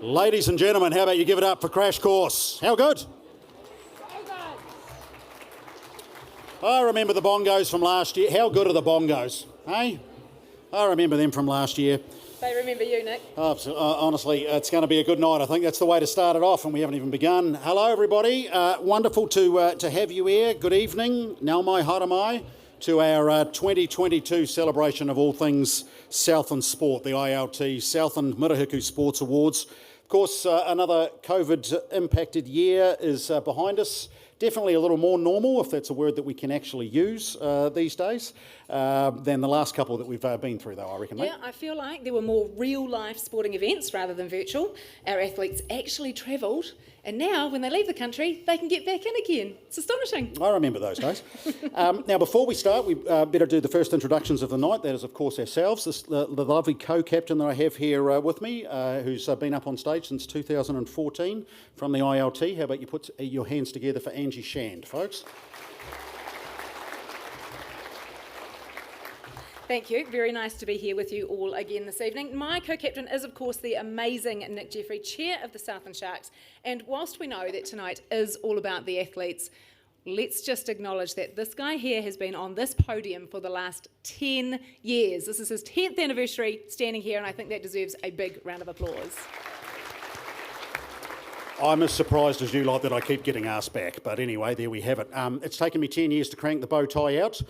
Ladies and gentlemen, how about you give it up for Crash Course? How good? I remember the bongos from last year. How good are the bongos? Hey? I remember them from last year. They remember you, Nick. Honestly, it's going to be a good night. I think that's the way to start it off, and we haven't even begun. Hello, everybody. Wonderful to have you here. Good evening. Nau mai, haere mai, to our 2022 celebration of all things Southland Sport, the ILT Southland Sports Awards. Of course, another COVID-impacted year is behind us. Definitely a little more normal, if that's a word that we can actually use these days, than the last couple that we've been through, though, I reckon, mate. Yeah, I feel like there were more real-life sporting events rather than virtual. Our athletes actually travelled, and now, when they leave the country, they can get back in again. It's astonishing. I remember those days. Now, before we start, we better do the first introductions of the night. That is, of course, ourselves. The lovely co-captain that I have here with me, who's been up on stage since 2014 from the ILT. How about you put your hands together for Angie Shand, folks? Thank you. Very nice to be here with you all again this evening. My co-captain is, of course, the amazing Nick Jeffrey, chair of the Southland Sharks. And whilst we know that tonight is all about the athletes, let's just acknowledge that this guy here has been on this podium for the last 10 years. This is his 10th anniversary standing here, and I think that deserves a big round of applause. I'm as surprised as you lot that I keep getting asked back. But anyway, there we have it. It's taken me 10 years to crank the bow tie out.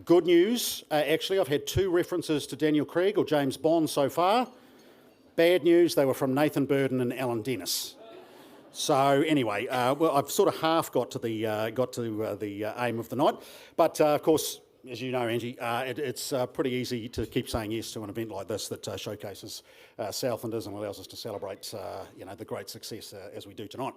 Good news, actually, I've had 2 references to Daniel Craig or James Bond so far. Bad news, they were from Nathan Burden and Alan Dennis. So anyway, well, I've sort of half got to the aim of the night. But of course, as you know, Angie, it's pretty easy to keep saying yes to an event like this that showcases Southlanders and allows us to celebrate, the great success as we do tonight.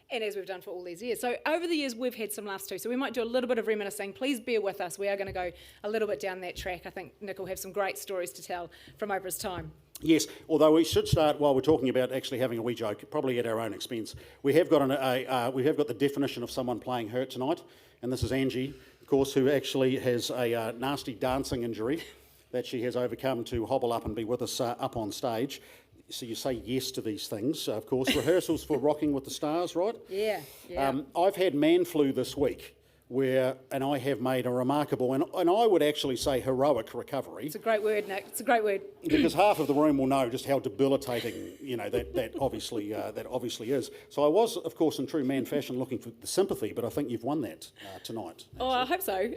And as we've done for all these years. So over the years, we've had some laughs too. So we might do a little bit of reminiscing. Please bear with us. We are going to go a little bit down that track. I think Nick will have some great stories to tell from over his time. Yes, although we should start while we're talking about actually having a wee joke, probably at our own expense. We have got the definition of someone playing hurt tonight, and this is Angie, of course, who actually has a nasty dancing injury that she has overcome to hobble up and be with us up on stage. So you say yes to these things, of course. Rehearsals for Rocking with the Stars, right? Yeah. I've had man flu this week, and I have made a remarkable, and I would actually say heroic recovery. It's a great word, Nick. It's a great word. Because half of the room will know just how debilitating, that obviously is. So I was, of course, in true man fashion looking for the sympathy, but I think you've won that tonight. Actually. Oh, I hope so.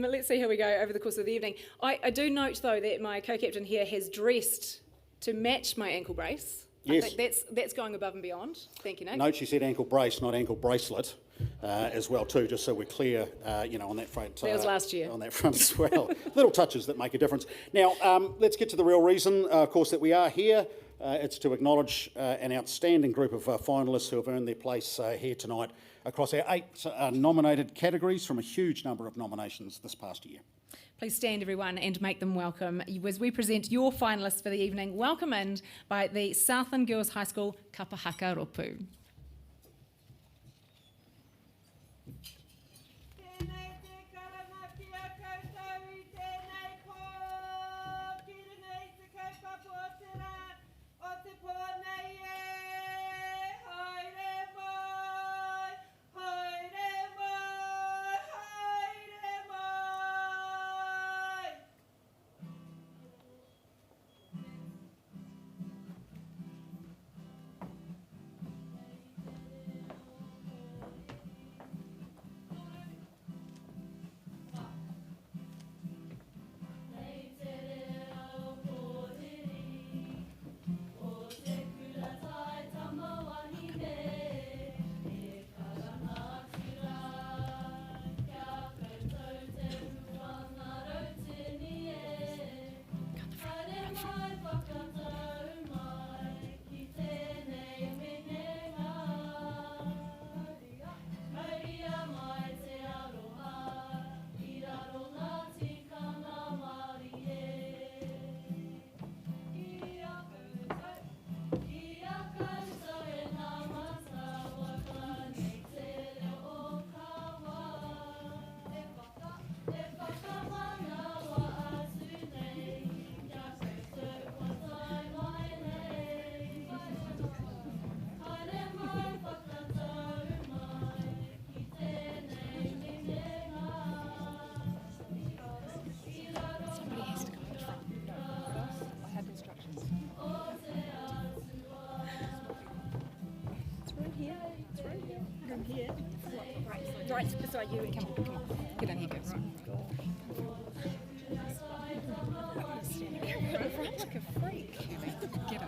Let's see how we go over the course of the evening. I do note, though, that my co-captain here has dressed to match my ankle brace. Yes. I think that's going above and beyond. Thank you, Nick. Note she said ankle brace, not ankle bracelet, as well too, just so we're clear, on that front. That was last year. On that front as well. Little touches that make a difference. Now, let's get to the real reason, of course, that we are here. It's to acknowledge an outstanding group of finalists who have earned their place here tonight across our 8 nominated categories from a huge number of nominations this past year. Please stand, everyone, and make them welcome as we present your finalists for the evening, welcomed by the Southland Girls High School Kapahaka Ropu. From here. Right beside you. Come on. Get in here, girls. Right. Like a freak. Get in.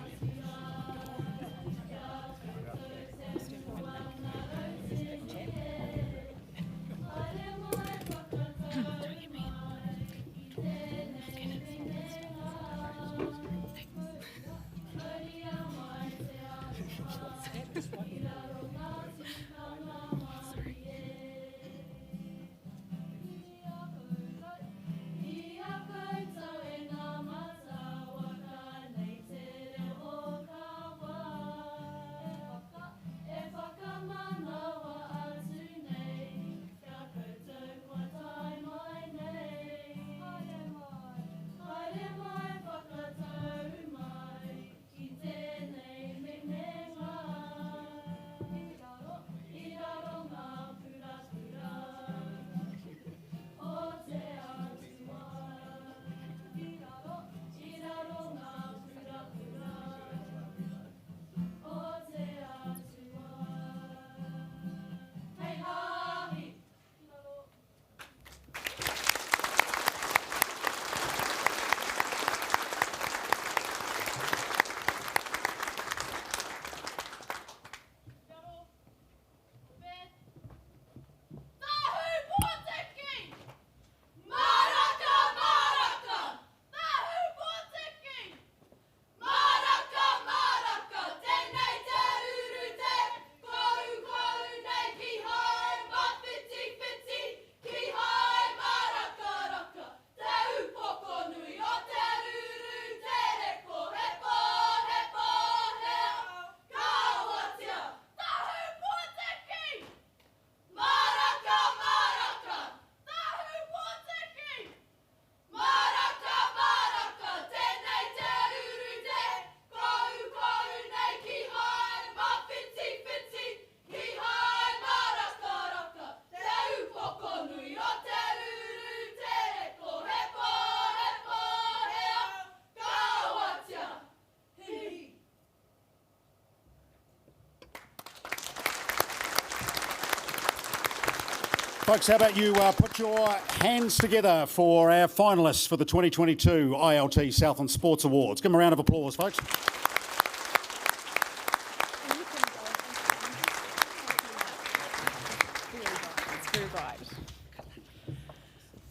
Folks, how about you put your hands together for our finalists for the 2022 ILT Southland Sports Awards. Give them a round of applause, folks.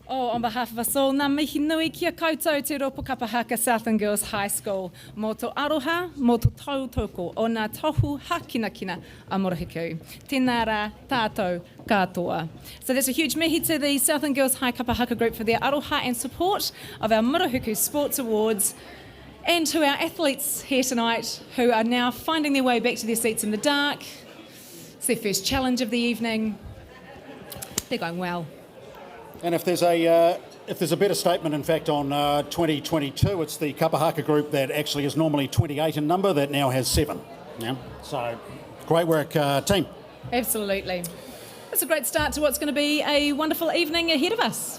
On behalf of us all, ngā mihi nui kia koutou te Ropo Kapahaka Southland Girls High School. Mō tō aroha, mō tō tautoko, o ngā tohu hakinakina a Morohiku. Tēnā rā tātou katoa. So there's a huge mihi to the Southland Girls High Kapahaka group for their aroha and support of our Morohiku Sports Awards, and to our athletes here tonight who are now finding their way back to their seats in the dark. It's their first challenge of the evening. They're going well. And if there's a better statement, in fact, on 2022, it's the Kapahaka group that actually is normally 28 in number that now has 7. Yeah. So great work, team. Absolutely. It's a great start to what's going to be a wonderful evening ahead of us.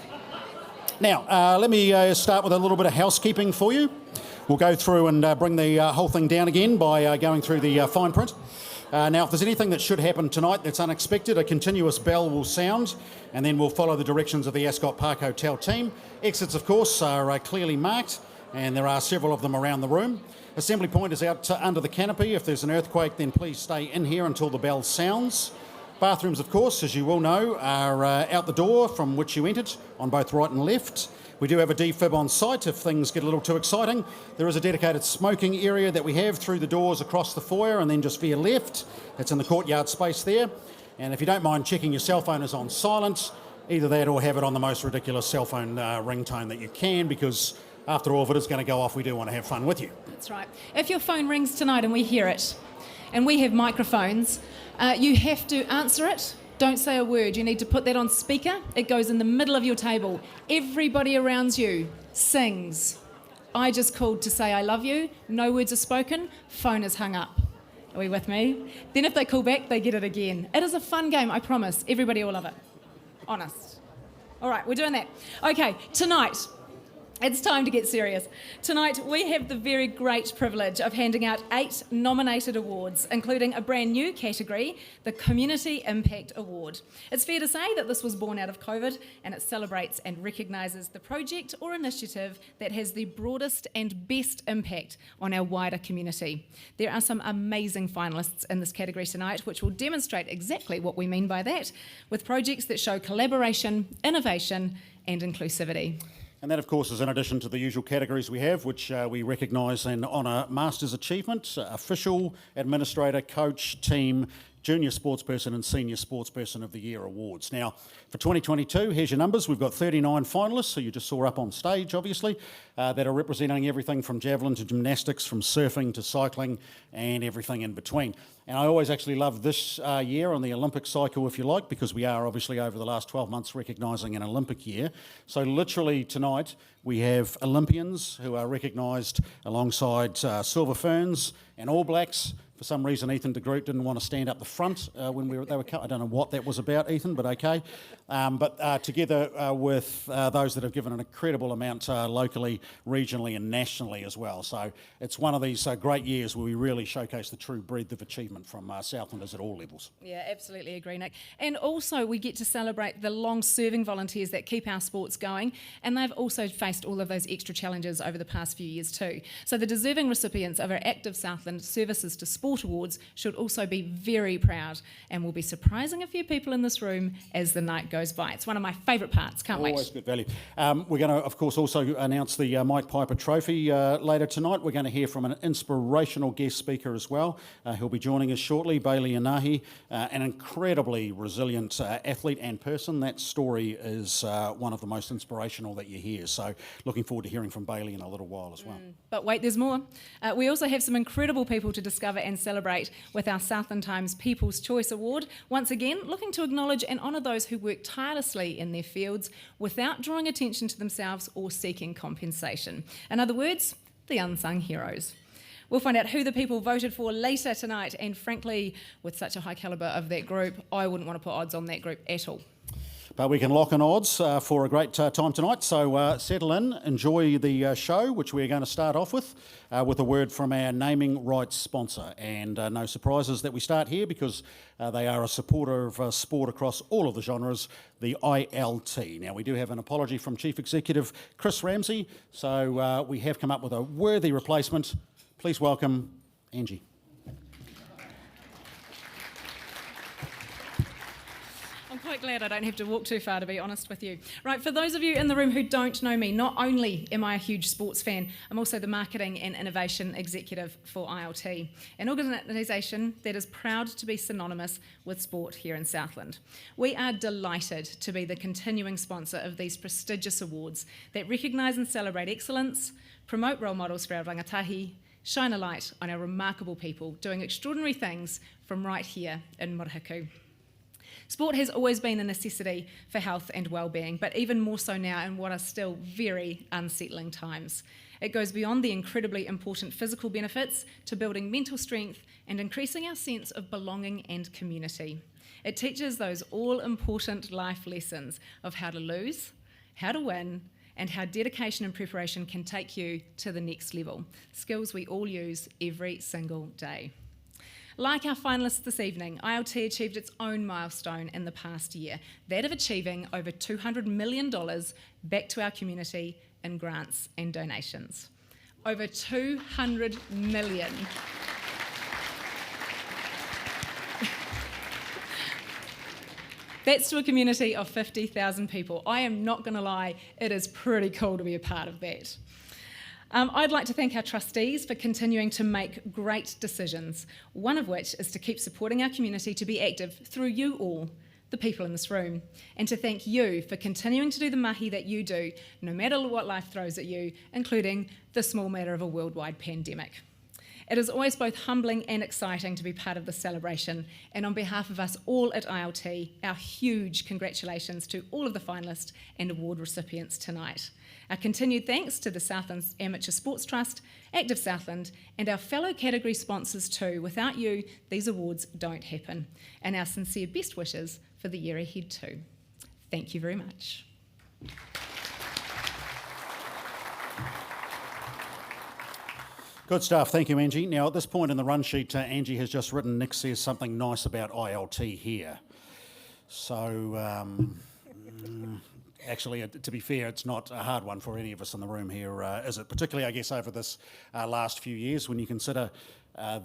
Now, let me start with a little bit of housekeeping for you. We'll go through and bring the whole thing down again by going through the fine print. Now, if there's anything that should happen tonight that's unexpected, a continuous bell will sound, and then we'll follow the directions of the Ascot Park Hotel team. Exits, of course, are clearly marked, and there are several of them around the room. Assembly point is out under the canopy. If there's an earthquake, then please stay in here until the bell sounds. Bathrooms, of course, as you will know, are out the door from which you entered, on both right and left. We do have a defib on site if things get a little too exciting. There is a dedicated smoking area that we have through the doors across the foyer, and then just veer left. It's in the courtyard space there. And if you don't mind checking your cell phone is on silent, either that or have it on the most ridiculous cell phone ringtone that you can, because after all, if it is going to go off, we do want to have fun with you. That's right. If your phone rings tonight and we hear it, and we have microphones, you have to answer it. Don't say a word. You need to put that on speaker. It goes in the middle of your table. Everybody around you sings. I just called to say I love you. No words are spoken. Phone is hung up. Are we with me? Then if they call back, they get it again. It is a fun game, I promise. Everybody will love it. Honest. All right, we're doing that. Okay, tonight, It's time to get serious. Tonight, we have the very great privilege of handing out 8 nominated awards, including a brand new category, the Community Impact Award. It's fair to say that this was born out of COVID, and it celebrates and recognises the project or initiative that has the broadest and best impact on our wider community. There are some amazing finalists in this category tonight, which will demonstrate exactly what we mean by that, with projects that show collaboration, innovation, and inclusivity. And that, of course, is in addition to the usual categories we have, which we recognise and honour Masters Achievement, Official, Administrator, Coach, Team, Junior Sportsperson and Senior Sportsperson of the Year awards. Now, for 2022, here's your numbers. We've got 39 finalists, who you just saw up on stage, obviously, that are representing everything from javelin to gymnastics, from surfing to cycling, and everything in between. And I always actually love this year on the Olympic cycle, if you like, because we are obviously over the last 12 months recognising an Olympic year. So literally tonight, we have Olympians who are recognised alongside Silver Ferns and All Blacks. For some reason, Ethan de Groot didn't want to stand up the front when they were. I don't know what that was about, Ethan, but okay. But together with those that have given an incredible amount locally, regionally, and nationally as well. So it's one of these great years where we really showcase the true breadth of achievement from Southlanders at all levels. Yeah, absolutely agree, Nick. And also, we get to celebrate the long-serving volunteers that keep our sports going, and they've also faced all of those extra challenges over the past few years too. So the deserving recipients of our Active Southland Services to Sport Awards should also be very proud, and will be surprising a few people in this room as the night goes by. It's one of my favourite parts, can't wait. Always good value. We're going to, of course, also announce the Mike Piper Trophy later tonight. We're going to hear from an inspirational guest speaker as well. He'll be joining us shortly, Bailey Anahi, an incredibly resilient athlete and person. That story is one of the most inspirational that you hear. So looking forward to hearing from Bailey in a little while as well. But wait, there's more. We also have some incredible people to discover and celebrate with our Southland Times People's Choice Award. Once again, looking to acknowledge and honour those who work tirelessly in their fields without drawing attention to themselves or seeking compensation. In other words, the unsung heroes. We'll find out who the people voted for later tonight, and frankly, with such a high calibre of that group, I wouldn't want to put odds on that group at all. But we can lock in odds for a great time tonight. So settle in, enjoy the show, which we're going to start off with a word from our naming rights sponsor. And no surprises that we start here, because they are a supporter of sport across all of the genres, the ILT. Now, we do have an apology from Chief Executive Chris Ramsey, so we have come up with a worthy replacement. Please welcome Angie. I'm quite glad I don't have to walk too far, to be honest with you. Right, for those of you in the room who don't know me, not only am I a huge sports fan, I'm also the Marketing and Innovation Executive for ILT, an organisation that is proud to be synonymous with sport here in Southland. We are delighted to be the continuing sponsor of these prestigious awards that recognise and celebrate excellence, promote role models for our rangatahi, shine a light on our remarkable people doing extraordinary things from right here in Murihiku. Sport has always been a necessity for health and well-being, but even more so now in what are still very unsettling times. It goes beyond the incredibly important physical benefits to building mental strength and increasing our sense of belonging and community. It teaches those all-important life lessons of how to lose, how to win, and how dedication and preparation can take you to the next level. Skills we all use every single day. Like our finalists this evening, ILT achieved its own milestone in the past year, that of achieving over $200 million back to our community in grants and donations. Over $200 million. That's to a community of 50,000 people. I am not going to lie, it is pretty cool to be a part of that. I'd like to thank our trustees for continuing to make great decisions, one of which is to keep supporting our community to be active through you all, the people in this room, and to thank you for continuing to do the mahi that you do, no matter what life throws at you, including the small matter of a worldwide pandemic. It is always both humbling and exciting to be part of this celebration, and on behalf of us all at ILT, our huge congratulations to all of the finalists and award recipients tonight. Our continued thanks to the Southland Amateur Sports Trust, Active Southland, and our fellow category sponsors too. Without you, these awards don't happen. And our sincere best wishes for the year ahead too. Thank you very much. Good stuff. Thank you, Angie. Now, at this point in the run sheet, Angie has just written, Nick says something nice about ILT here. So, actually, to be fair, it's not a hard one for any of us in the room here, is it? Particularly, I guess, over this last few years when you consider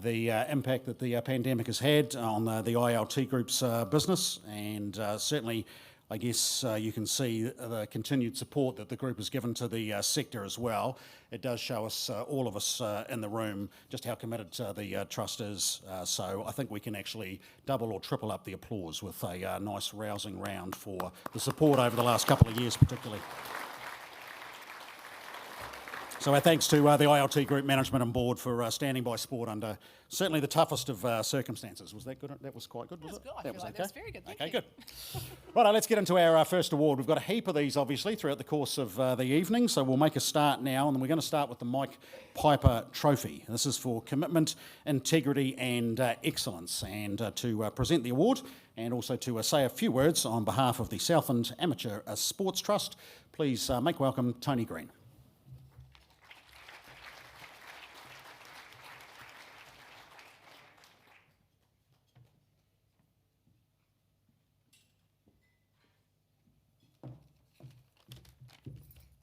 the impact that the pandemic has had on the ILT Group's business, and certainly, I guess you can see the continued support that the group has given to the sector as well. It does show us, all of us in the room, just how committed the trust is. So I think we can actually double or triple up the applause with a nice rousing round for the support over the last couple of years particularly. So our thanks to the ILT Group management and board for standing by sport under certainly the toughest of circumstances. Was that good? That was quite good, was it? Good. I That feel was like okay? that's very good. Thank Okay, you. good. Right, let's get into our first award. We've got a heap of these, obviously, throughout the course of the evening, so we'll make a start now, and we're going to start with the Mike Piper Trophy. This is for commitment, integrity and excellence. And to present the award and also to say a few words on behalf of the Southland Amateur Sports Trust, please make welcome Tony Green.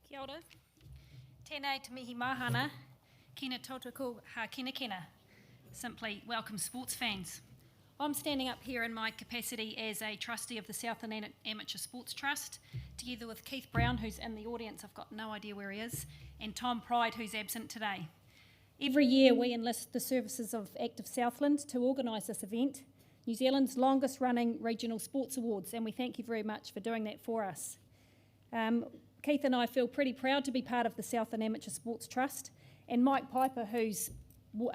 Kia ora. Tēnei te mihi mahana, kina tautoko ha kina kina. Simply welcome sports fans. I'm standing up here in my capacity as a trustee of the Southland Amateur Sports Trust, together with Keith Brown, who's in the audience, I've got no idea where he is, and Tom Pride, who's absent today. Every year we enlist the services of Active Southland to organise this event, New Zealand's longest running regional sports awards, and we thank you very much for doing that for us. Keith and I feel pretty proud to be part of the Southland Amateur Sports Trust, and Mike Piper, whose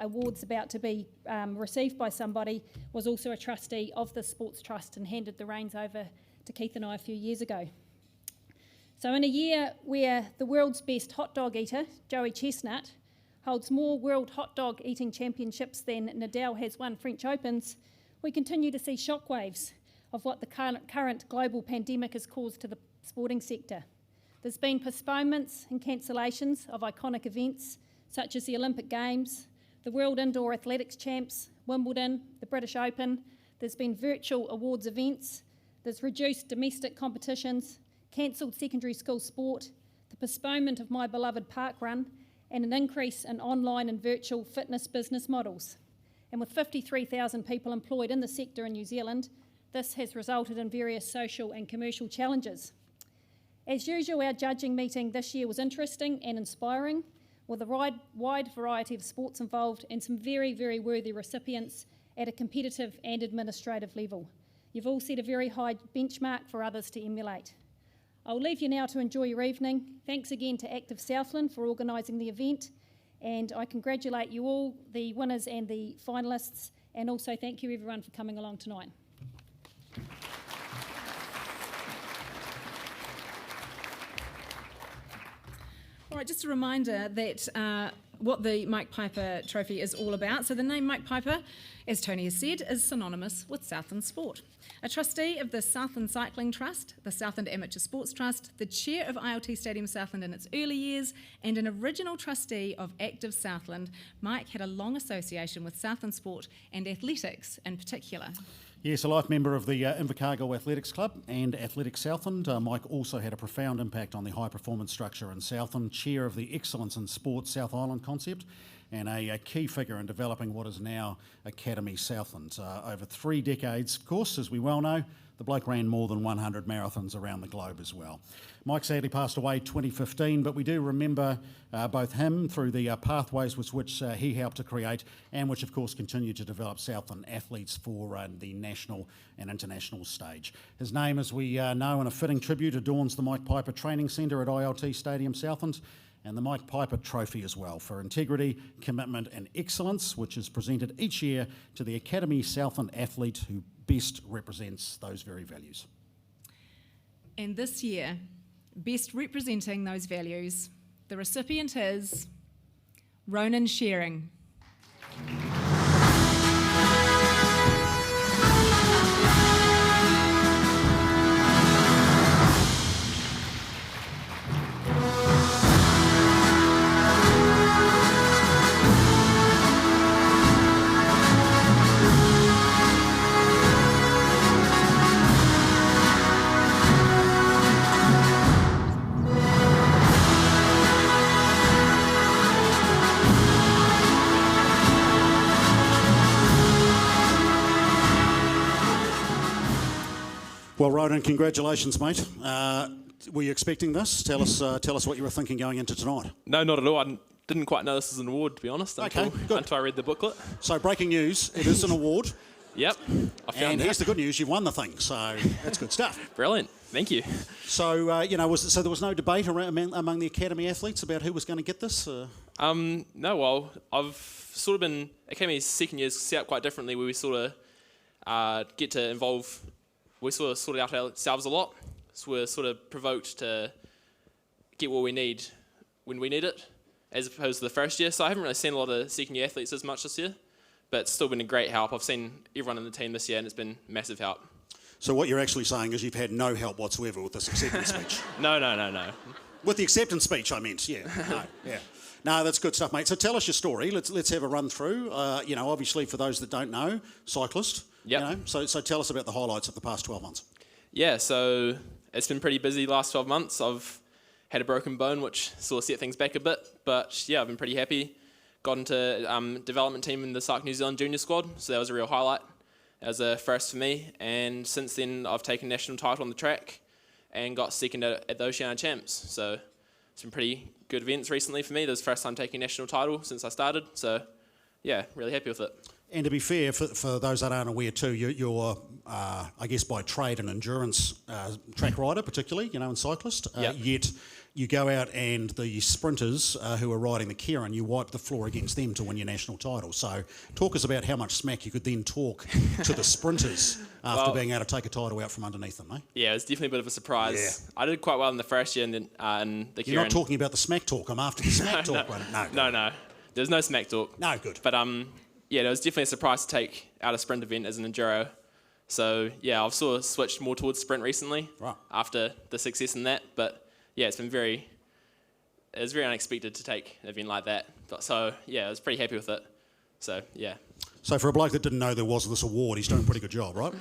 award's about to be received by somebody, was also a trustee of the Sports Trust and handed the reins over to Keith and I a few years ago. So in a year where the world's best hot dog eater, Joey Chestnut, holds more world hot dog eating championships than Nadal has won French Opens, we continue to see shockwaves of what the current global pandemic has caused to the sporting sector. There's been postponements and cancellations of iconic events such as the Olympic Games, the World Indoor Athletics Champs, Wimbledon, the British Open. There's been virtual awards events, there's reduced domestic competitions, cancelled secondary school sport, the postponement of my beloved park run, and an increase in online and virtual fitness business models. And with 53,000 people employed in the sector in New Zealand, this has resulted in various social and commercial challenges. As usual, our judging meeting this year was interesting and inspiring, with a wide variety of sports involved and some very, very worthy recipients at a competitive and administrative level. You've all set a very high benchmark for others to emulate. I'll leave you now to enjoy your evening. Thanks again to Active Southland for organising the event, and I congratulate you all, the winners and the finalists, and also thank you everyone for coming along tonight. All right, just a reminder that what the Mike Piper Trophy is all about. So the name Mike Piper, as Tony has said, is synonymous with Southland sport. A trustee of the Southland Cycling Trust, the Southland Amateur Sports Trust, the chair of ILT Stadium Southland in its early years, and an original trustee of Active Southland, Mike had a long association with Southland sport and athletics in particular. Yes, a life member of the Invercargill Athletics Club and Athletics Southland. Mike also had a profound impact on the high performance structure in Southland, chair of the Excellence in Sport South Island concept, and a key figure in developing what is now Academy Southland. Over 3 decades, of course, as we well know, the bloke ran more than 100 marathons around the globe as well. Mike sadly passed away 2015, but we do remember both him through the pathways with which he helped to create and which of course continue to develop Southland athletes for the national and international stage. His name, as we know, and a fitting tribute, adorns the Mike Piper Training Centre at ILT Stadium Southland, and the Mike Piper Trophy as well for integrity, commitment and excellence, which is presented each year to the Academy Southland athlete who best represents those very values. And this year, best representing those values, the recipient is Ronan Shearing. Well, Ronan, congratulations, mate. Were you expecting this? Tell us what you were thinking going into tonight. No, not at all. I didn't quite know this was an award, to be honest, until I read the booklet. So, breaking news, it is an award. Yep, I found And that. here's the good news, you've won the thing, so that's good stuff. Brilliant, thank you. So, so there was no debate among the academy athletes about who was going to get this? No, well, I've sort of been, Academy's second years set up quite differently, where we sort of get to involve, we sort of sort out ourselves a lot, so we're sort of provoked to get what we need when we need it, as opposed to the first year. So I haven't really seen a lot of second year athletes as much this year, but it's still been a great help. I've seen everyone in the team this year, and it's been massive help. So what you're actually saying is you've had no help whatsoever with this acceptance speech? No. With the acceptance speech, I meant, yeah. No, yeah. No, that's good stuff, mate. So tell us your story. Let's have a run through. Obviously, for those that don't know, cyclist. Yep. So tell us about the highlights of the past 12 months. Yeah, so it's been pretty busy the last 12 months. I've had a broken bone, which sort of set things back a bit. But yeah, I've been pretty happy. Got into development team in the Cycle New Zealand junior squad, so that was a real highlight. That was a first for me. And since then, I've taken national title on the track and got second at the Oceania Champs. So it's been pretty good events recently for me. This is the first time taking national title since I started. So yeah, really happy with it. And to be fair, for those that aren't aware too, you're I guess by trade an endurance track rider, particularly, in cyclist. Yep. Yet you go out and the sprinters who are riding the Kieran, you wipe the floor against them to win your national title. So talk us about how much smack you could then talk to the sprinters after being able to take a title out from underneath them, eh? Yeah, it was definitely a bit of a surprise. Yeah. I did quite well in the first year, and then in the Kieran. You're not talking about the smack talk. I'm after the smack talk. No. There's no smack talk. No, good. But yeah, it was definitely a surprise to take out a sprint event as an enduro. So yeah, I've sort of switched more towards sprint recently after the success in that. But yeah, it was very unexpected to take an event like that. But, so yeah, I was pretty happy with it. So yeah. So for a bloke that didn't know there was this award, he's doing a pretty good job, right?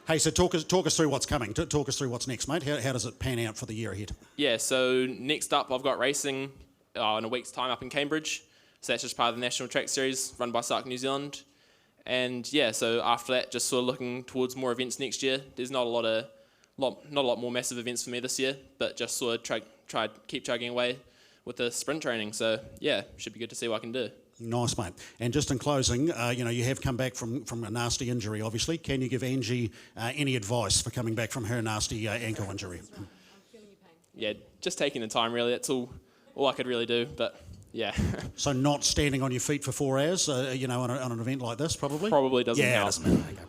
Hey, so talk us through what's coming. Talk us through what's next, mate. How does it pan out for the year ahead? Yeah, so next up I've got racing in a week's time up in Cambridge. So that's just part of the National Track Series run by Cycle New Zealand. And yeah, so after that, just sort of looking towards more events next year. There's not a lot more massive events for me this year, but just sort of try keep chugging away with the sprint training. So yeah, should be good to see what I can do. Nice, mate. And just in closing, you have come back from a nasty injury, obviously. Can you give Angie any advice for coming back from her nasty ankle injury? I'm feeling your pain. Yeah, just taking the time, really. That's all I could really do, but yeah. So not standing on your feet for 4 hours, on an event like this, probably? Probably doesn't help. Yeah, doesn't matter. Okay.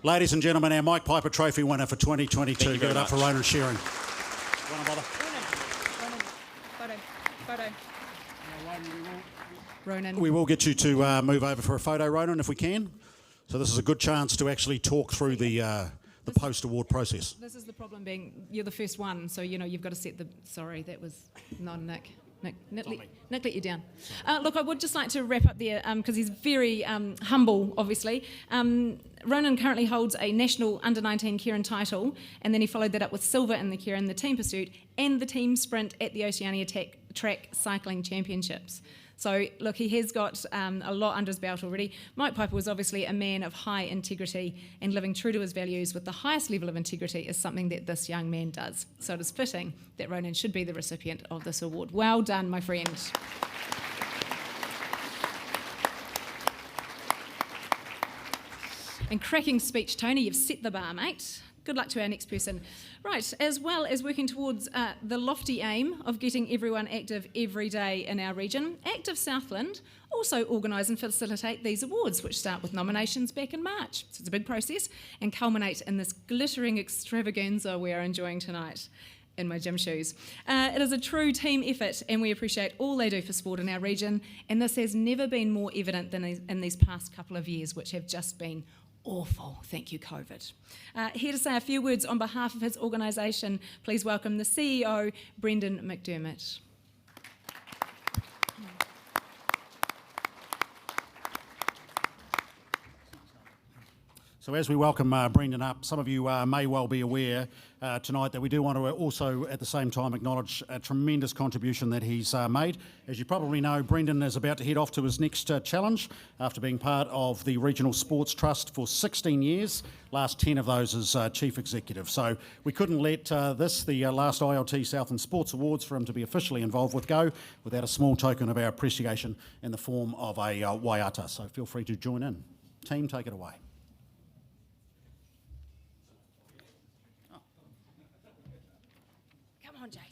Ladies and gentlemen, our Mike Piper Trophy winner for 2022. Give it up for Ronan Shearing. Want to bother? Photo. Ronan. We will get you to move over for a photo, Ronan, if we can. So this is a good chance to actually talk through the post-award process. This is the problem being you're the first one, so you've got to set the... Sorry, that was not Nick. Nick let you down. Look, I would just like to wrap up there because he's very humble, obviously. Ronan currently holds a national under-19 Kieran title, and then he followed that up with silver in the Kieran, the team pursuit, and the team sprint at the Oceania Track Cycling Championships. So, look, he has got a lot under his belt already. Mike Piper was obviously a man of high integrity, and living true to his values with the highest level of integrity is something that this young man does. So it is fitting that Ronan should be the recipient of this award. Well done, my friend. And cracking speech, Tony. You've set the bar, mate. Good luck to our next person. Right, as well as working towards the lofty aim of getting everyone active every day in our region, ILT Southland also organise and facilitate these awards, which start with nominations back in March. So it's a big process and culminate in this glittering extravaganza we are enjoying tonight in my gym shoes. It is a true team effort, and we appreciate all they do for sport in our region, and this has never been more evident than in these past couple of years, which have just been awful. Thank you, COVID. Here to say a few words on behalf of his organisation, please welcome the CEO, Brendan McDermott. So as we welcome Brendan up, some of you may well be aware tonight that we do want to also at the same time acknowledge a tremendous contribution that he's made. As you probably know, Brendan is about to head off to his next challenge after being part of the Regional Sports Trust for 16 years, last 10 of those as Chief Executive. So we couldn't let the last ILT Southland Sports Awards for him to be officially involved with go without a small token of our appreciation in the form of a waiata. So feel free to join in. Team, take it away. Come on, Jace.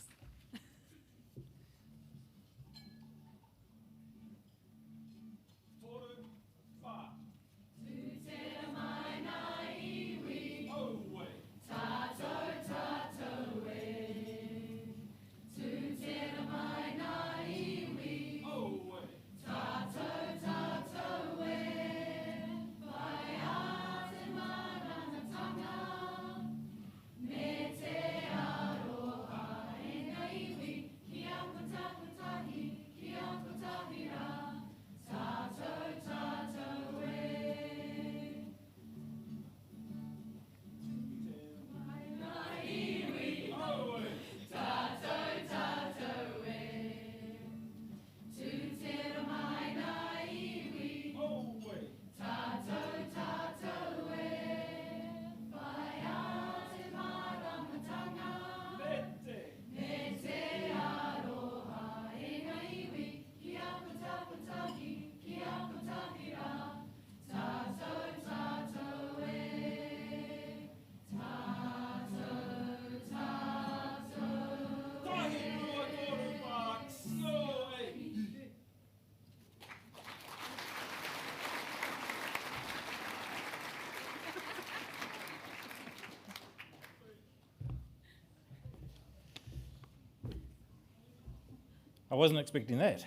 I wasn't expecting that.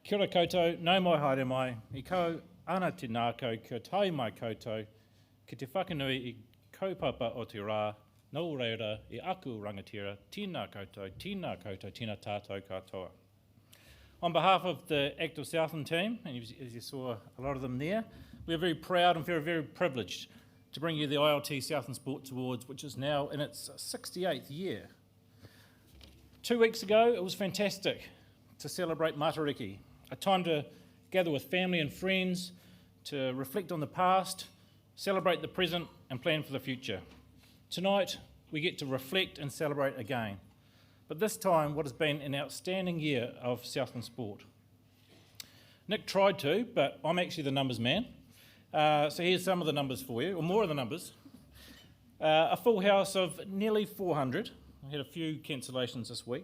Kia ora koutou, nau mai haere mai, I kau ana te nākau kia tai mai koutou, ki te whakanui I kaupapa o te rā, nō reira I aku rangatira, tēnā koutou, tēnā tātou katoa. On behalf of the Active Southland team, and as you saw a lot of them there, we're very proud and very privileged to bring you the ILT Southland Sports Awards, which is now in its 68th year. 2 weeks ago, it was fantastic to celebrate Matariki, a time to gather with family and friends, to reflect on the past, celebrate the present and plan for the future. Tonight, we get to reflect and celebrate again, but this time what has been an outstanding year of Southland sport. Nick tried to, but I'm actually the numbers man. So here's some of the numbers for you, or more of the numbers. A full house of nearly 400. We had a few cancellations this week.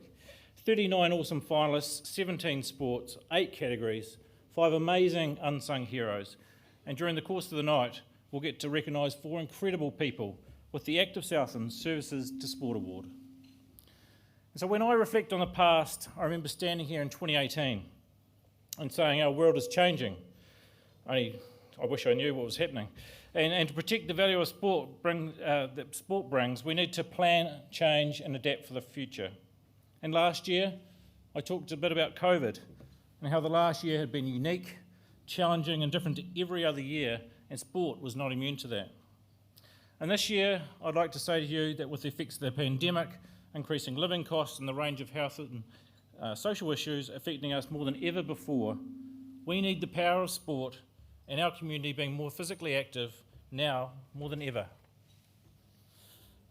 39 awesome finalists, 17 sports, 8 categories, 5 amazing unsung heroes. And during the course of the night, we'll get to recognise 4 incredible people with the Active Southland Services to Sport Award. And so when I reflect on the past, I remember standing here in 2018 and saying our world is changing. I wish I knew what was happening. And to protect the value of sport that sport brings, we need to plan, change and adapt for the future. And last year, I talked a bit about COVID and how the last year had been unique, challenging and different to every other year, and sport was not immune to that. And this year, I'd like to say to you that with the effects of the pandemic, increasing living costs and the range of health and social issues affecting us more than ever before, we need the power of sport and our community being more physically active now more than ever.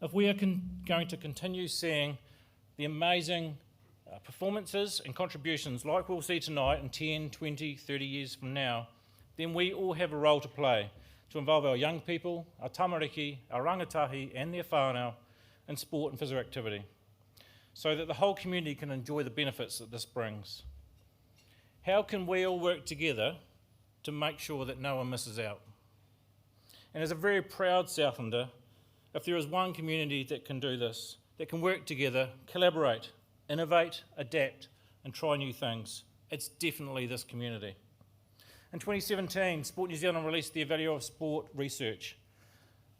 If we are going to continue seeing the amazing performances and contributions like we'll see tonight in 10, 20, 30 years from now, then we all have a role to play to involve our young people, our tamariki, our rangatahi and their whānau in sport and physical activity, so that the whole community can enjoy the benefits that this brings. How can we all work together to make sure that no one misses out? And as a very proud Southlander, if there is one community that can do this, that can work together, collaborate, innovate, adapt, and try new things, it's definitely this community. In 2017, Sport New Zealand released their Value of Sport research,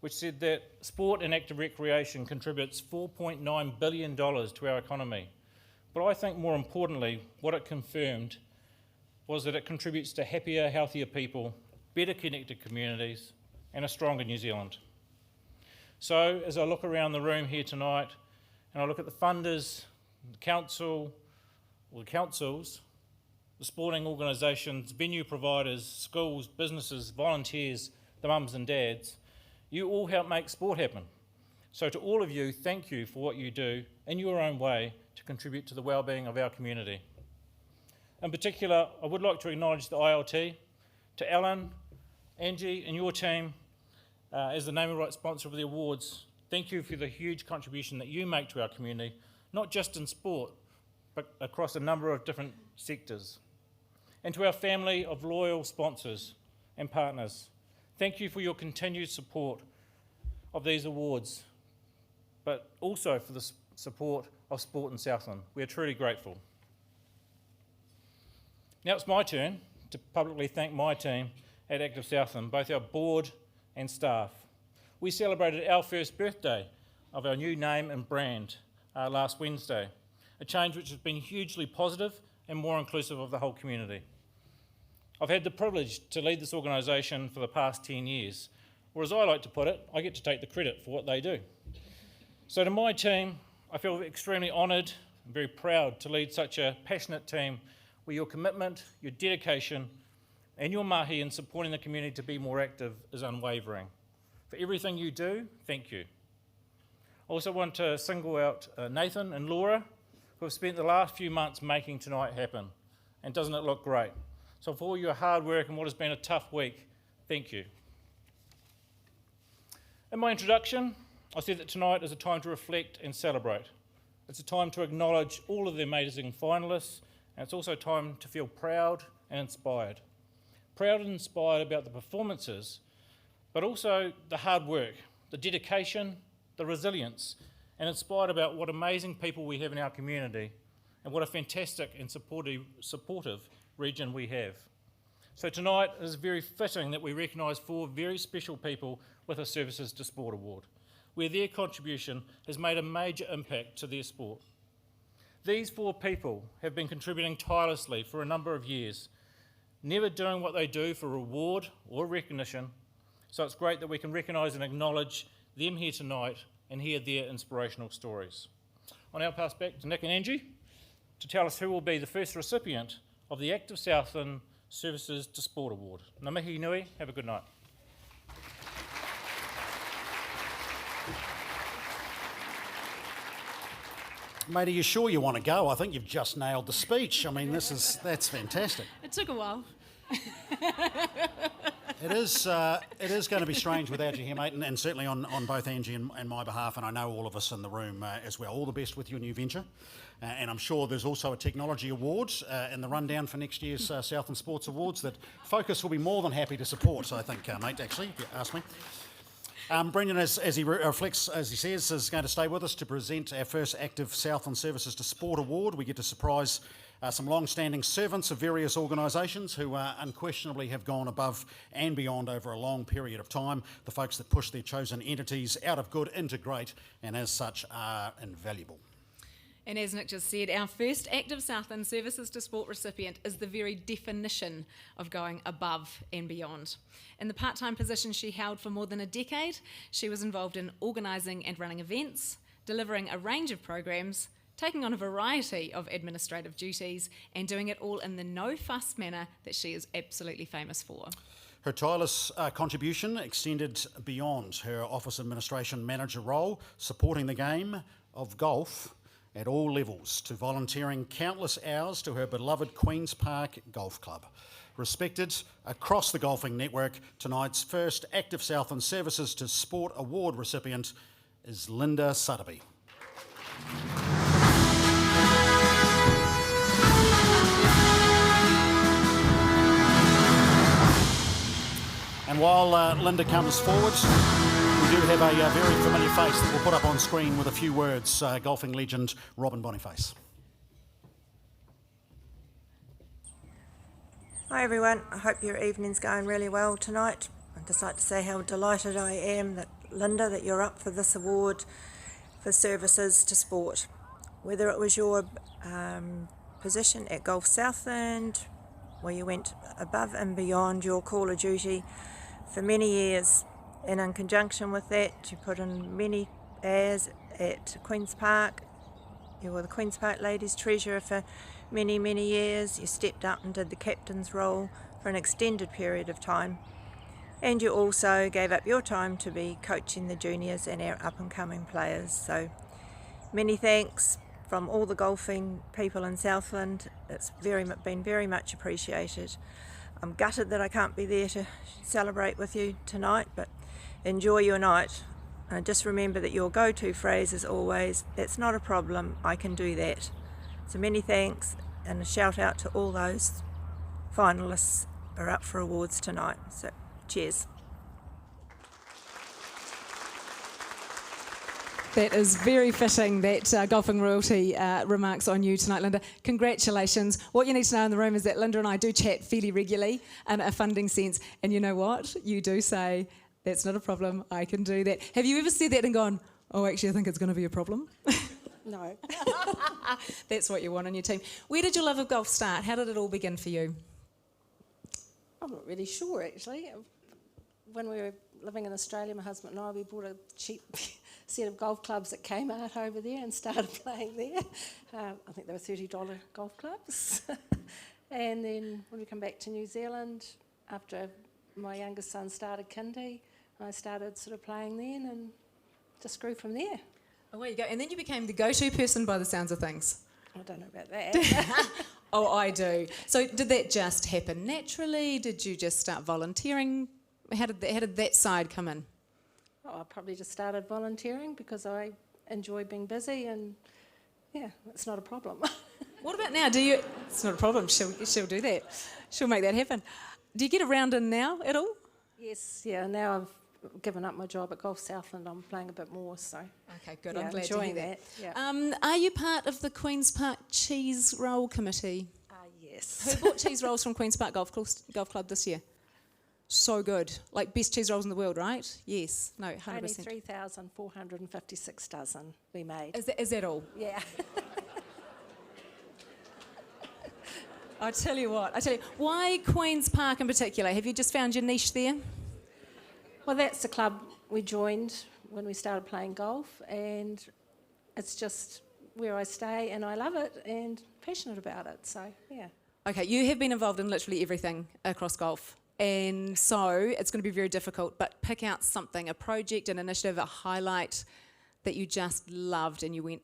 which said that sport and active recreation contributes $4.9 billion to our economy. But I think more importantly, what it confirmed was that it contributes to happier, healthier people, better connected communities, and a stronger New Zealand. So as I look around the room here tonight, and I look at the funders, the council, or the councils, the sporting organisations, venue providers, schools, businesses, volunteers, the mums and dads, you all help make sport happen. So to all of you, thank you for what you do in your own way to contribute to the wellbeing of our community. In particular, I would like to acknowledge the ILT, to Alan, Angie and your team as the naming rights sponsor of the awards. Thank you for the huge contribution that you make to our community, not just in sport, but across a number of different sectors. And to our family of loyal sponsors and partners, thank you for your continued support of these awards, but also for the support of sport in Southland. We are truly grateful. Now it's my turn to publicly thank my team at Active Southland, both our board and staff. We celebrated our first birthday of our new name and brand last Wednesday, a change which has been hugely positive and more inclusive of the whole community. I've had the privilege to lead this organisation for the past 10 years, or as I like to put it, I get to take the credit for what they do. So to my team, I feel extremely honoured and very proud to lead such a passionate team where your commitment, your dedication and your mahi in supporting the community to be more active is unwavering. For everything you do, thank you. I also want to single out Nathan and Laura, who have spent the last few months making tonight happen. And doesn't it look great? So for all your hard work and what has been a tough week, thank you. In my introduction, I said that tonight is a time to reflect and celebrate. It's a time to acknowledge all of the amazing finalists, and it's also time to feel proud and inspired. Proud and inspired about the performances, but also the hard work, the dedication, the resilience, and inspired about what amazing people we have in our community and what a fantastic and supportive region we have. So tonight it is very fitting that we recognise 4 very special people with a Services to Sport Award, where their contribution has made a major impact to their sport. These 4 people have been contributing tirelessly for a number of years, never doing what they do for reward or recognition, so it's great that we can recognise and acknowledge them here tonight and hear their inspirational stories. I'll now pass back to Nick and Angie to tell us who will be the first recipient of the Active Southland Services to Sport Award. Ngā mihi nui, have a good night. Mate, are you sure you want to go? I think you've just nailed the speech. I mean, that's fantastic. It took a while. It is going to be strange without you here, mate, and certainly on both Angie and my behalf, and I know all of us in the room as well. All the best with your new venture. And I'm sure there's also a technology award in the rundown for next year's Southland Sports Awards that Focus will be more than happy to support, I think, mate, actually, if you ask me. Brendan, as he reflects, as he says, is going to stay with us to present our first Active Southland Services to Sport Award. We get to surprise some long-standing servants of various organisations who unquestionably have gone above and beyond over a long period of time, the folks that push their chosen entities out of good into great and as such are invaluable. And as Nick just said, our first Active Southland Services to Sport recipient is the very definition of going above and beyond. In the part-time position she held for more than a decade, she was involved in organising and running events, delivering a range of programs, taking on a variety of administrative duties, and doing it all in the no-fuss manner that she is absolutely famous for. Her tireless contribution extended beyond her office administration manager role, supporting the game of golf at all levels, to volunteering countless hours to her beloved Queen's Park Golf Club. Respected across the golfing network, tonight's first Active Southland Services to Sport Award recipient is Linda Sutterby. And while Linda comes forward, we do have a very familiar face that we'll put up on screen with a few words, golfing legend Robin Boniface. Hi everyone, I hope your evening's going really well tonight. I'd just like to say how delighted I am that Linda, that you're up for this award for services to sport. Whether it was your position at Golf Southland, where you went above and beyond your call of duty for many years. And in conjunction with that, you put in many hours at Queen's Park. You were the Queen's Park Ladies Treasurer for many, many years. You stepped up and did the captain's role for an extended period of time. And you also gave up your time to be coaching the juniors and our up-and-coming players. So many thanks from all the golfing people in Southland. It's been very much appreciated. I'm gutted that I can't be there to celebrate with you tonight, but enjoy your night. And just remember that your go-to phrase is always, "That's not a problem, I can do that." So many thanks, and a shout out to all those finalists who are up for awards tonight. So cheers. That is very fitting, that golfing royalty remarks on you tonight, Linda. Congratulations. What you need to know in the room is that Linda and I do chat fairly regularly in a funding sense. And you know what? You do say, "That's not a problem, I can do that." Have you ever said that and gone, "Oh, actually, I think it's going to be a problem"? No. That's what you want on your team. Where did your love of golf start? How did it all begin for you? I'm not really sure, actually. When we were living in Australia, my husband and I, we bought a cheap set of golf clubs at Kmart over there and started playing there. I think they were $30 golf clubs. And then when we come back to New Zealand, after my youngest son started kindy, I started sort of playing then and just grew from there. Away you go. And then you became the go-to person by the sounds of things. I don't know about that. Oh, I do. So did that just happen naturally? Did you just start volunteering? How did that side come in? I probably just started volunteering because I enjoy being busy, and yeah, it's not a problem. What about now? It's not a problem. She'll do that. She'll make that happen. Do you get around in now at all? Yes, yeah. Now I've given up my job at Golf Southland. I'm playing a bit more, so Okay, good. yeah, I'm glad to enjoying hear that. Yeah. Are you part of the Queen's Park Cheese Roll Committee? Yes. Who bought cheese rolls from Queen's Park Golf Club this year? So good. Like best cheese rolls in the world, right? Yes. No, 100%. Only 3,456 dozen we made. Is that all? Yeah. I tell you, why Queen's Park in particular? Have you just found your niche there? Well, that's the club we joined when we started playing golf, and it's just where I stay, and I love it and passionate about it. So yeah. Okay, you have been involved in literally everything across golf. And so it's going to be very difficult, but pick out something, a project, an initiative, a highlight that you just loved and you went,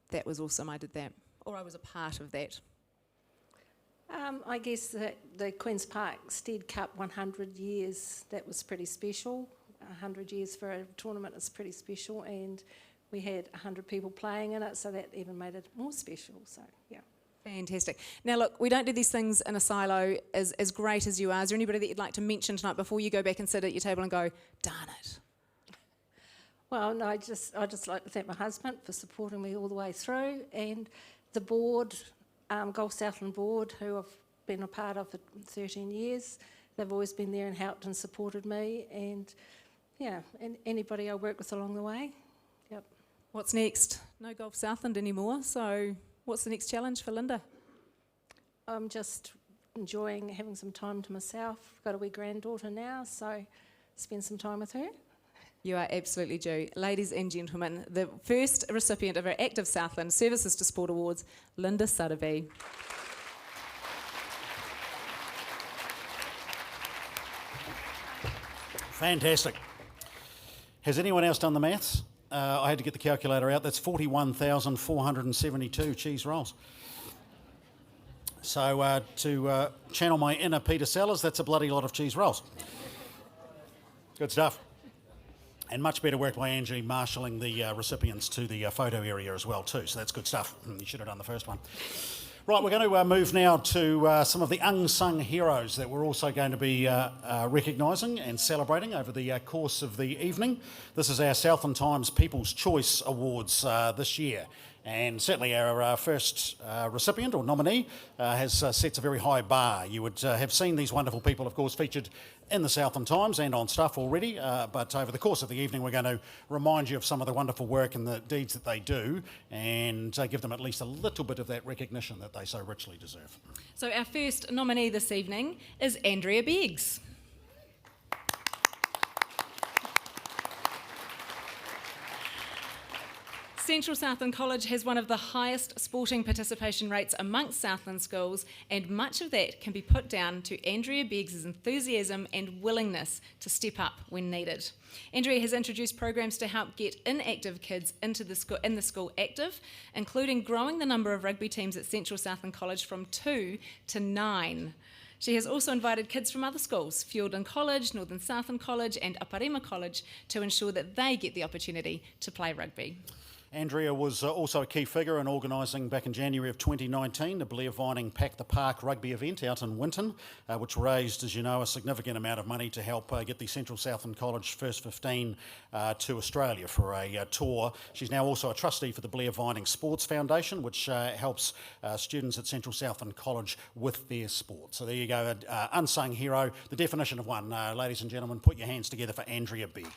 "That was awesome, I did that." Or I was a part of that. I guess that the Queen's Park Stead Cup 100 years, that was pretty special. 100 years for a tournament is pretty special, and we had 100 people playing in it, so that even made it more special. So, yeah. Fantastic. Now, look, we don't do these things in a silo. As great as you are, is there anybody that you'd like to mention tonight before you go back and sit at your table and go, "Darn it"? Well, no, I'd just like to thank my husband for supporting me all the way through, and the board, Golf Southland board, who I've been a part of for 13 years. They've always been there and helped and supported me, and yeah, and anybody I work with along the way. Yep. What's next? No Golf Southland anymore, so what's the next challenge for Linda? I'm just enjoying having some time to myself. I've got a wee granddaughter now, so spend some time with her. You are absolutely due. Ladies and gentlemen, the first recipient of our Active Southland Services to Sport Awards, Linda Sutterby. Fantastic. Has anyone else done the maths? I had to get the calculator out. That's 41,472 cheese rolls. So to channel my inner Peter Sellers, that's a bloody lot of cheese rolls. Good stuff. And much better work by Angie marshalling the recipients to the photo area as well too. So that's good stuff. You should have done the first one. Right, we're going to move now to some of the unsung heroes that we're also going to be recognising and celebrating over the course of the evening. This is our Southland Times People's Choice Awards this year. And certainly our first recipient or nominee has sets a very high bar. You would have seen these wonderful people, of course, featured in the Southland Times and on Stuff already, but over the course of the evening we're going to remind you of some of the wonderful work and the deeds that they do and give them at least a little bit of that recognition that they so richly deserve. So our first nominee this evening is Andrea Beggs. Central Southland College has one of the highest sporting participation rates amongst Southland schools, and much of that can be put down to Andrea Beggs' enthusiasm and willingness to step up when needed. Andrea has introduced programs to help get inactive kids into the school active, including growing the number of rugby teams at Central Southland College from 2 to 9. She has also invited kids from other schools, Fiordland College, Northern Southland College and Aparima College, to ensure that they get the opportunity to play rugby. Andrea was also a key figure in organising back in January of 2019 the Blair Vining Pack the Park rugby event out in Winton, which raised, as you know, a significant amount of money to help get the Central Southland College First 15 to Australia for a tour. She's now also a trustee for the Blair Vining Sports Foundation, which helps students at Central Southland College with their sport. So there you go, unsung hero, the definition of one. Ladies and gentlemen, put your hands together for Andrea Begg.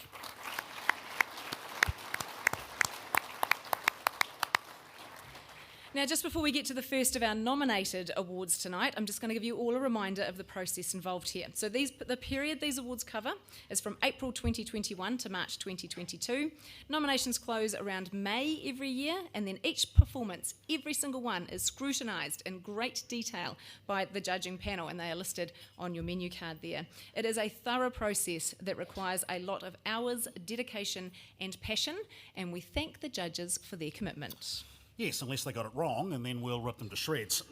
Now, just before we get to the first of our nominated awards tonight, I'm just going to give you all a reminder of the process involved here. So the period these awards cover is from April 2021 to March 2022. Nominations close around May every year, and then each performance, every single one, is scrutinised in great detail by the judging panel, and they are listed on your menu card there. It is a thorough process that requires a lot of hours, dedication and passion, and we thank the judges for their commitment. Yes, unless they got it wrong, and then we'll rip them to shreds.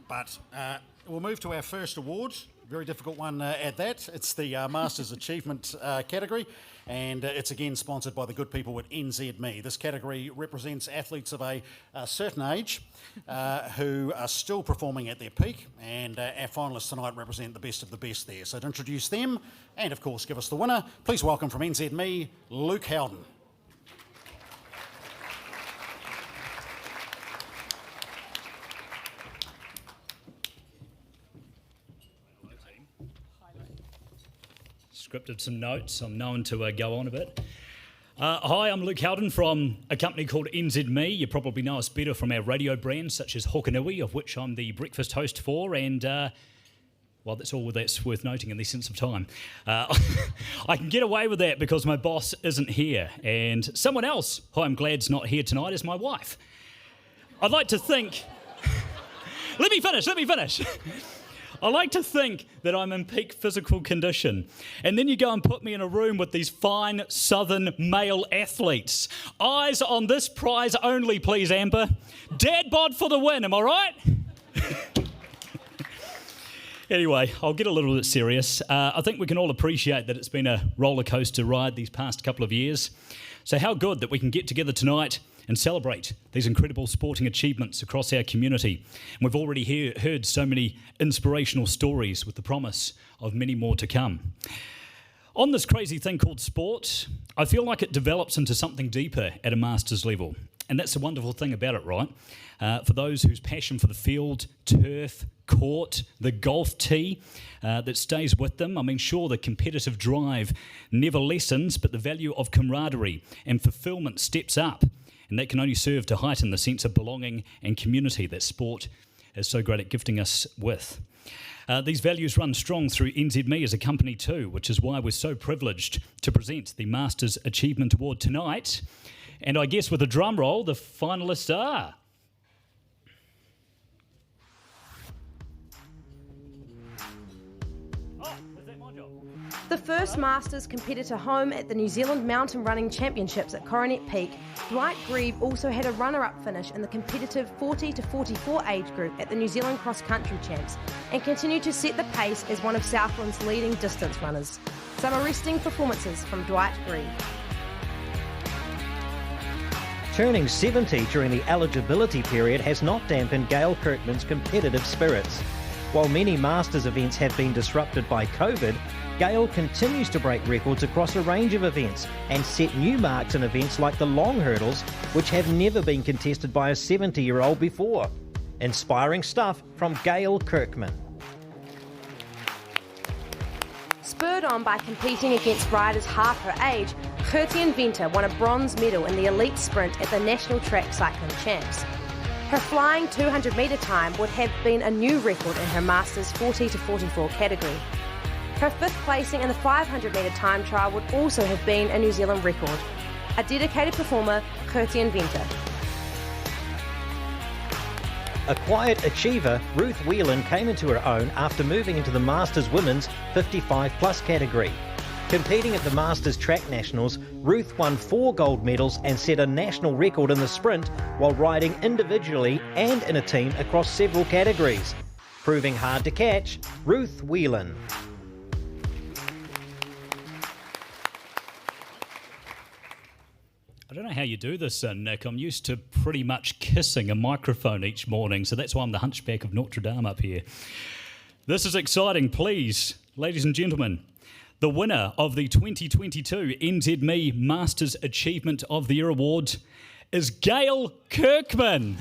But we'll move to our first award. Very difficult one at that. It's the Masters Achievement category, and it's again sponsored by the good people at NZME. This category represents athletes of a certain age who are still performing at their peak, and our finalists tonight represent the best of the best there. So to introduce them, and of course give us the winner, please welcome from NZME, Luke Howden. Scripted some notes. I'm known to go on a bit. Hi, I'm Luke Howden from a company called NZME. You probably know us better from our radio brands such as Hokanui, of which I'm the breakfast host for, and well, that's all that's worth noting in the sense of time. I can get away with that because my boss isn't here, and someone else who I'm glad's not here tonight is my wife. I'd like to think... Let me finish. I like to think that I'm in peak physical condition, and then you go and put me in a room with these fine southern male athletes. Eyes on this prize only, please, Amber. Dad bod for the win, am I right? Anyway, I'll get a little bit serious. I think we can all appreciate that it's been a roller coaster ride these past couple of years. So how good that we can get together tonight and celebrate these incredible sporting achievements across our community. And we've already heard so many inspirational stories with the promise of many more to come. On this crazy thing called sport, I feel like it develops into something deeper at a master's level. And that's the wonderful thing about it, right? For those whose passion for the field, turf, court, the golf tee that stays with them. I mean, sure, the competitive drive never lessens, but the value of camaraderie and fulfillment steps up. And that can only serve to heighten the sense of belonging and community that sport is so great at gifting us with. These values run strong through NZME as a company too, which is why we're so privileged to present the Masters Achievement Award tonight. And I guess with a drum roll, the finalists are... The first Masters competitor home at the New Zealand Mountain Running Championships at Coronet Peak, Dwight Grieve also had a runner-up finish in the competitive 40 to 44 age group at the New Zealand Cross Country Champs and continued to set the pace as one of Southland's leading distance runners. Some arresting performances from Dwight Grieve. Turning 70 during the eligibility period has not dampened Gail Kirkman's competitive spirits. While many Masters events have been disrupted by COVID, Gail continues to break records across a range of events and set new marks in events like the long hurdles, which have never been contested by a 70-year-old before. Inspiring stuff from Gail Kirkman. Spurred on by competing against riders half her age, Gertien Venter won a bronze medal in the elite sprint at the National Track Cycling Champs. Her flying 200-metre time would have been a new record in her Masters 40 to 44 category. Her fifth placing in the 500-metre time trial would also have been a New Zealand record. A dedicated performer, Gertien Venter. A quiet achiever, Ruth Whelan came into her own after moving into the Masters Women's 55-plus category. Competing at the Masters Track Nationals, Ruth won 4 gold medals and set a national record in the sprint while riding individually and in a team across several categories. Proving hard to catch, Ruth Whelan. I don't know how you do this, Nick. I'm used to pretty much kissing a microphone each morning, so that's why I'm the hunchback of Notre Dame up here. This is exciting. Please, ladies and gentlemen, the winner of the 2022 NZME Masters Achievement of the Year Award is Gail Kirkman.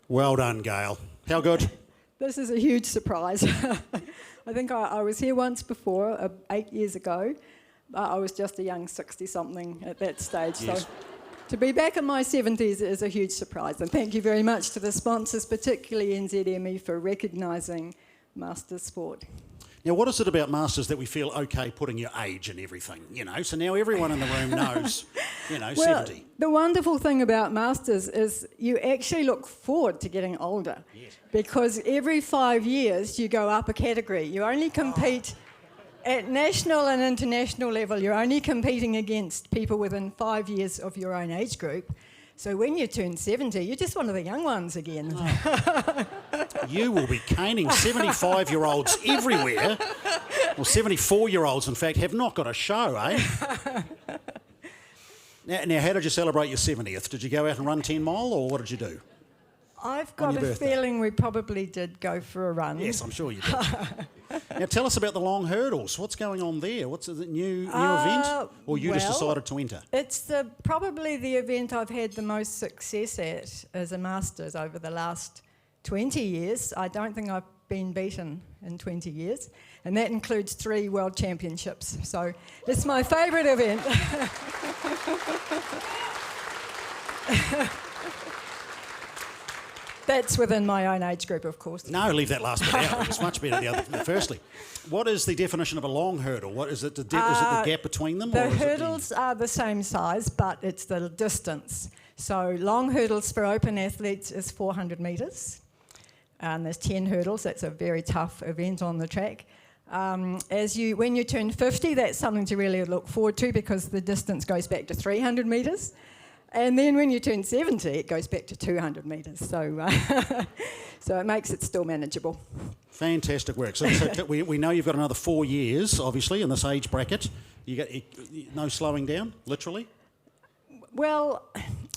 Well done, Gail. How good? This is a huge surprise. I think I was here once before, 8 years ago. I was just a young 60-something at that stage. Yes. So to be back in my 70s is a huge surprise. And thank you very much to the sponsors, particularly NZME, for recognising Masters sport. Now, what is it about Masters that we feel okay putting your age and everything, So now everyone in the room knows, Well, 70. the wonderful thing about Masters is you actually look forward to getting older. Yes. Because every 5 years you go up a category. You only compete at national and international level. You're only competing against people within 5 years of your own age group. So when you turn 70, you're just one of the young ones again. You will be caning 75-year-olds everywhere. Well, 74-year-olds, in fact, have not got a show, eh? Now, how did you celebrate your 70th? Did you go out and run 10 mile, or what did you do? I've got a feeling we probably did go for a run. Yes, I'm sure you did. Now, tell us about the long hurdles. What's going on there? What's the new event? Or you just decided to enter? It's probably the event I've had the most success at as a Masters over the last 20 years. I don't think I've been beaten in 20 years. And that includes 3 World Championships. So it's my favourite event. That's within my own age group, of course. No, leave that last bit out. It's much better the other. Firstly, what is the definition of a long hurdle? What is it? Is it the gap between them? The or is hurdles are the same size, but it's the distance. So long hurdles for open athletes is 400 metres. And there's 10 hurdles. That's a very tough event on the track. When you turn 50, that's something to really look forward to because the distance goes back to 300 metres. And then when you turn 70, it goes back to 200 metres. So so it makes it still manageable. Fantastic work. So we know you've got another 4 years, obviously, in this age bracket. You got no slowing down, literally? Well,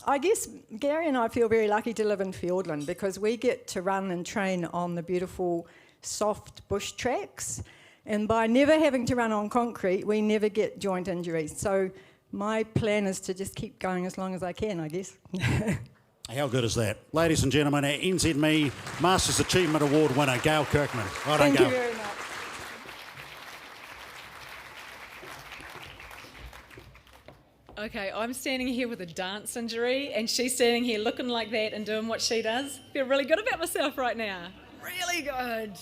I guess Gary and I feel very lucky to live in Fiordland because we get to run and train on the beautiful soft bush tracks. And by never having to run on concrete, we never get joint injuries. So my plan is to just keep going as long as I can, I guess. How good is that? Ladies and gentlemen, our NZME Masters Achievement Award winner, Gail Kirkman. Well done, Thank Gail. you very much. Okay, I'm standing here with a dance injury, and she's standing here looking like that and doing what she does. Feel really good about myself right now. Really good.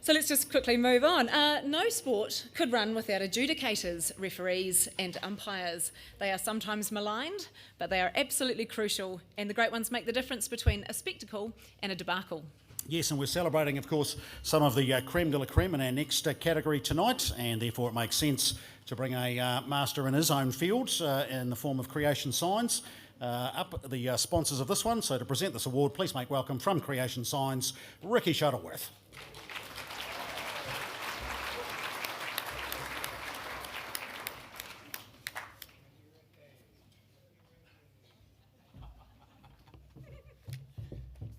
So let's just quickly move on. No sport could run without adjudicators, referees and umpires. They are sometimes maligned, but they are absolutely crucial, and the great ones make the difference between a spectacle and a debacle. Yes, and we're celebrating, of course, some of the creme de la creme in our next category tonight, and therefore it makes sense to bring a master in his own field in the form of Creation Signs up the sponsors of this one. So to present this award, please make welcome from Creation Signs, Ricky Shuttleworth.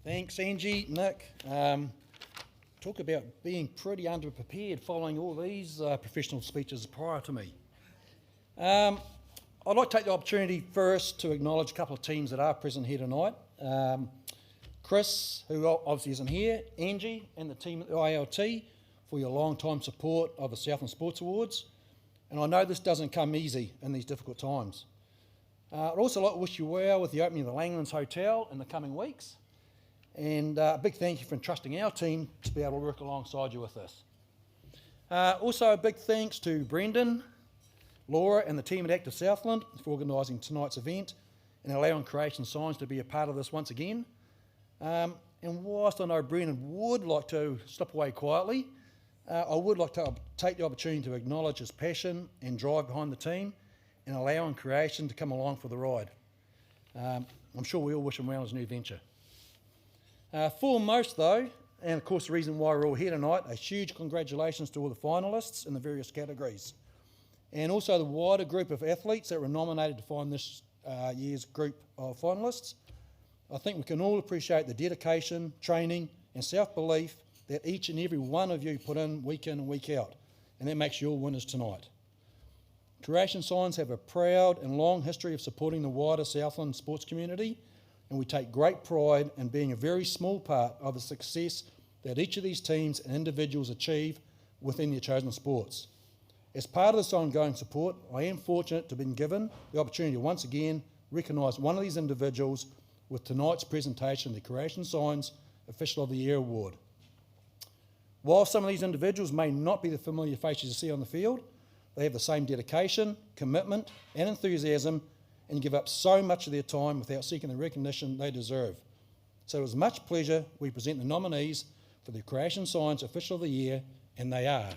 Thanks, Angie. Nick. Talk about being pretty underprepared following all these professional speeches prior to me. I'd like to take the opportunity first to acknowledge a couple of teams that are present here tonight. Chris, who obviously isn't here, Angie and the team at the ILT for your long-time support of the Southland Sports Awards. And I know this doesn't come easy in these difficult times. I'd also like to wish you well with the opening of the Langlands Hotel in the coming weeks. And a big thank you for entrusting our team to be able to work alongside you with this. Also a big thanks to Brendan, Laura and the team at ILT Southland for organising tonight's event and allowing Creation Signs to be a part of this once again. And whilst I know Brendan would like to slip away quietly, I would like to take the opportunity to acknowledge his passion and drive behind the team and allowing Creation to come along for the ride. I'm sure we all wish him well in his new venture. Foremost though, and of course the reason why we're all here tonight, a huge congratulations to all the finalists in the various categories. And also the wider group of athletes that were nominated to find this year's group of finalists. I think we can all appreciate the dedication, training and self-belief that each and every one of you put in and week out. And that makes you all winners tonight. Creation Signs have a proud and long history of supporting the wider Southland sports community, and we take great pride in being a very small part of the success that each of these teams and individuals achieve within their chosen sports. As part of this ongoing support, I am fortunate to have been given the opportunity to once again recognise one of these individuals with tonight's presentation of the Creation Signs Official of the Year Award. While some of these individuals may not be the familiar faces you see on the field, they have the same dedication, commitment and enthusiasm and give up so much of their time without seeking the recognition they deserve. So it was much pleasure we present the nominees for the Creation Signs Official of the Year, and they are.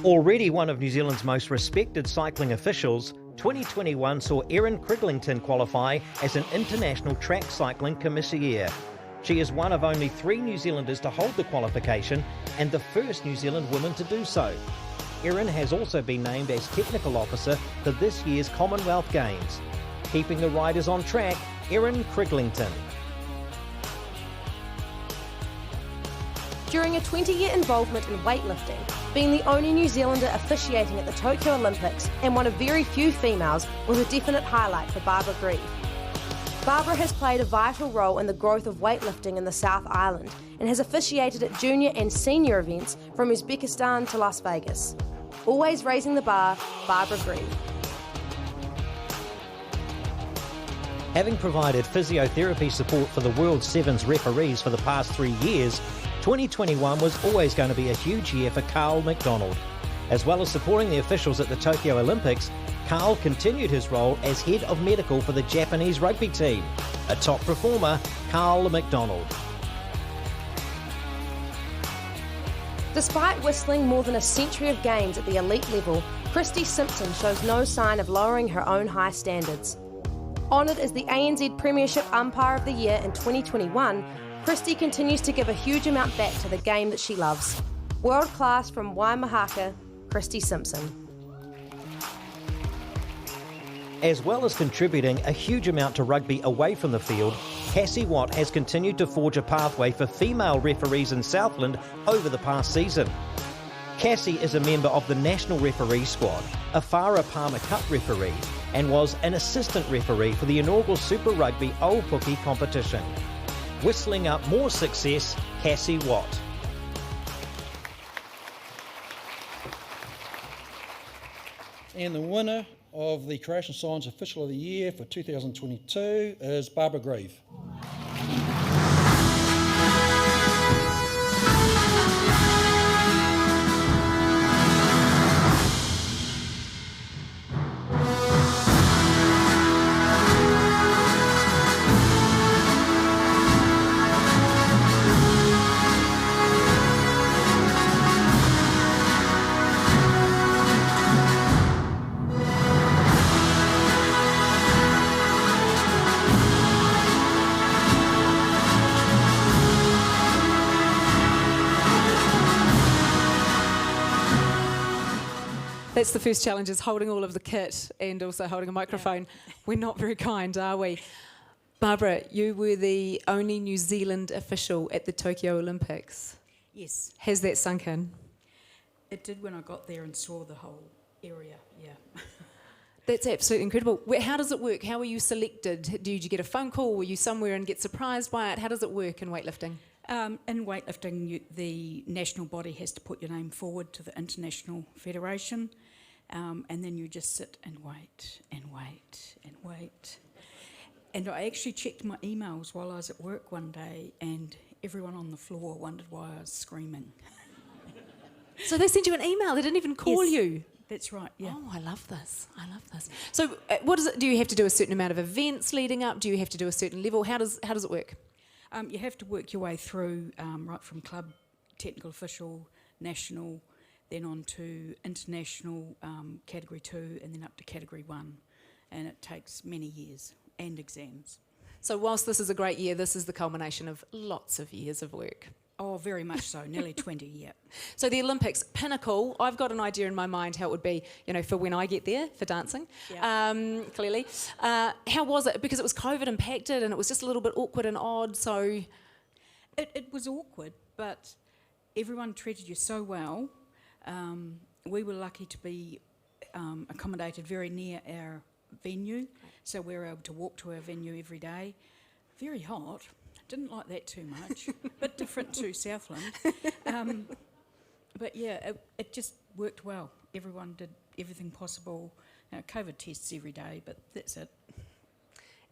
Already one of New Zealand's most respected cycling officials, 2021 saw Erin Criglington qualify as an international track cycling commissaire. She is one of only 3 New Zealanders to hold the qualification and the first New Zealand woman to do so. Erin has also been named as Technical Officer for this year's Commonwealth Games. Keeping the riders on track, Erin Criglington. During a 20-year involvement in weightlifting, being the only New Zealander officiating at the Tokyo Olympics and one of very few females was a definite highlight for Barbara Grieve. Barbara has played a vital role in the growth of weightlifting in the South Island and has officiated at junior and senior events from Uzbekistan to Las Vegas. Always raising the bar, Barbara Grieve. Having provided physiotherapy support for the World Sevens referees for the past 3 years, 2021 was always going to be a huge year for Carl McDonald. As well as supporting the officials at the Tokyo Olympics, Carl continued his role as head of medical for the Japanese rugby team. A top performer, Carl McDonald. Despite whistling more than a century of games at the elite level, Christy Simpson shows no sign of lowering her own high standards. Honoured as the ANZ Premiership Umpire of the Year in 2021, Christy continues to give a huge amount back to the game that she loves. World class from Waimahaka, Christy Simpson. As well as contributing a huge amount to rugby away from the field, Cassie Watt has continued to forge a pathway for female referees in Southland over the past season. Cassie is a member of the National Referee Squad, a Farah Palmer Cup referee, and was an assistant referee for the inaugural Super Rugby Aupiki competition. Whistling up more success, Cassie Watt. And the winner of the Creation Signs Official of the Year for 2022 is Barbara Grieve. That's the first challenge, is holding all of the kit and also holding a microphone. Yeah. We're not very kind, are we? Barbara, you were the only New Zealand official at the Tokyo Olympics. Yes. Has that sunk in? It did when I got there and saw the whole area, yeah. That's absolutely incredible. How does it work? How were you selected? Did you get a phone call? Were you somewhere and get surprised by it? How does it work in weightlifting? In weightlifting, the national body has to put your name forward to the International Federation, and then you just sit and wait and wait and wait. And I actually checked my emails while I was at work one day, and everyone on the floor wondered why I was screaming. So they sent you an email? They didn't even call you? That's right, yeah. Oh, I love this. I love this. So what is it? Do you have to do a certain amount of events leading up? Do you have to do a certain level? How does it work? You have to work your way through, right from club, technical official, national, then on to international, category 2, and then up to category 1. And it takes many years and exams. So whilst this is a great year, this is the culmination of lots of years of work. Oh, very much so, nearly 20, yeah. So the Olympics, pinnacle, I've got an idea in my mind how it would be, for when I get there, for dancing, clearly. How was it? Because it was COVID impacted and it was just a little bit awkward and odd, so... It was awkward, but everyone treated you so well. We were lucky to be accommodated very near our venue, so we were able to walk to our venue every day. Very hot. Didn't like that too much, but different to Southland. But yeah, it just worked well. Everyone did everything possible. COVID tests every day, but that's it.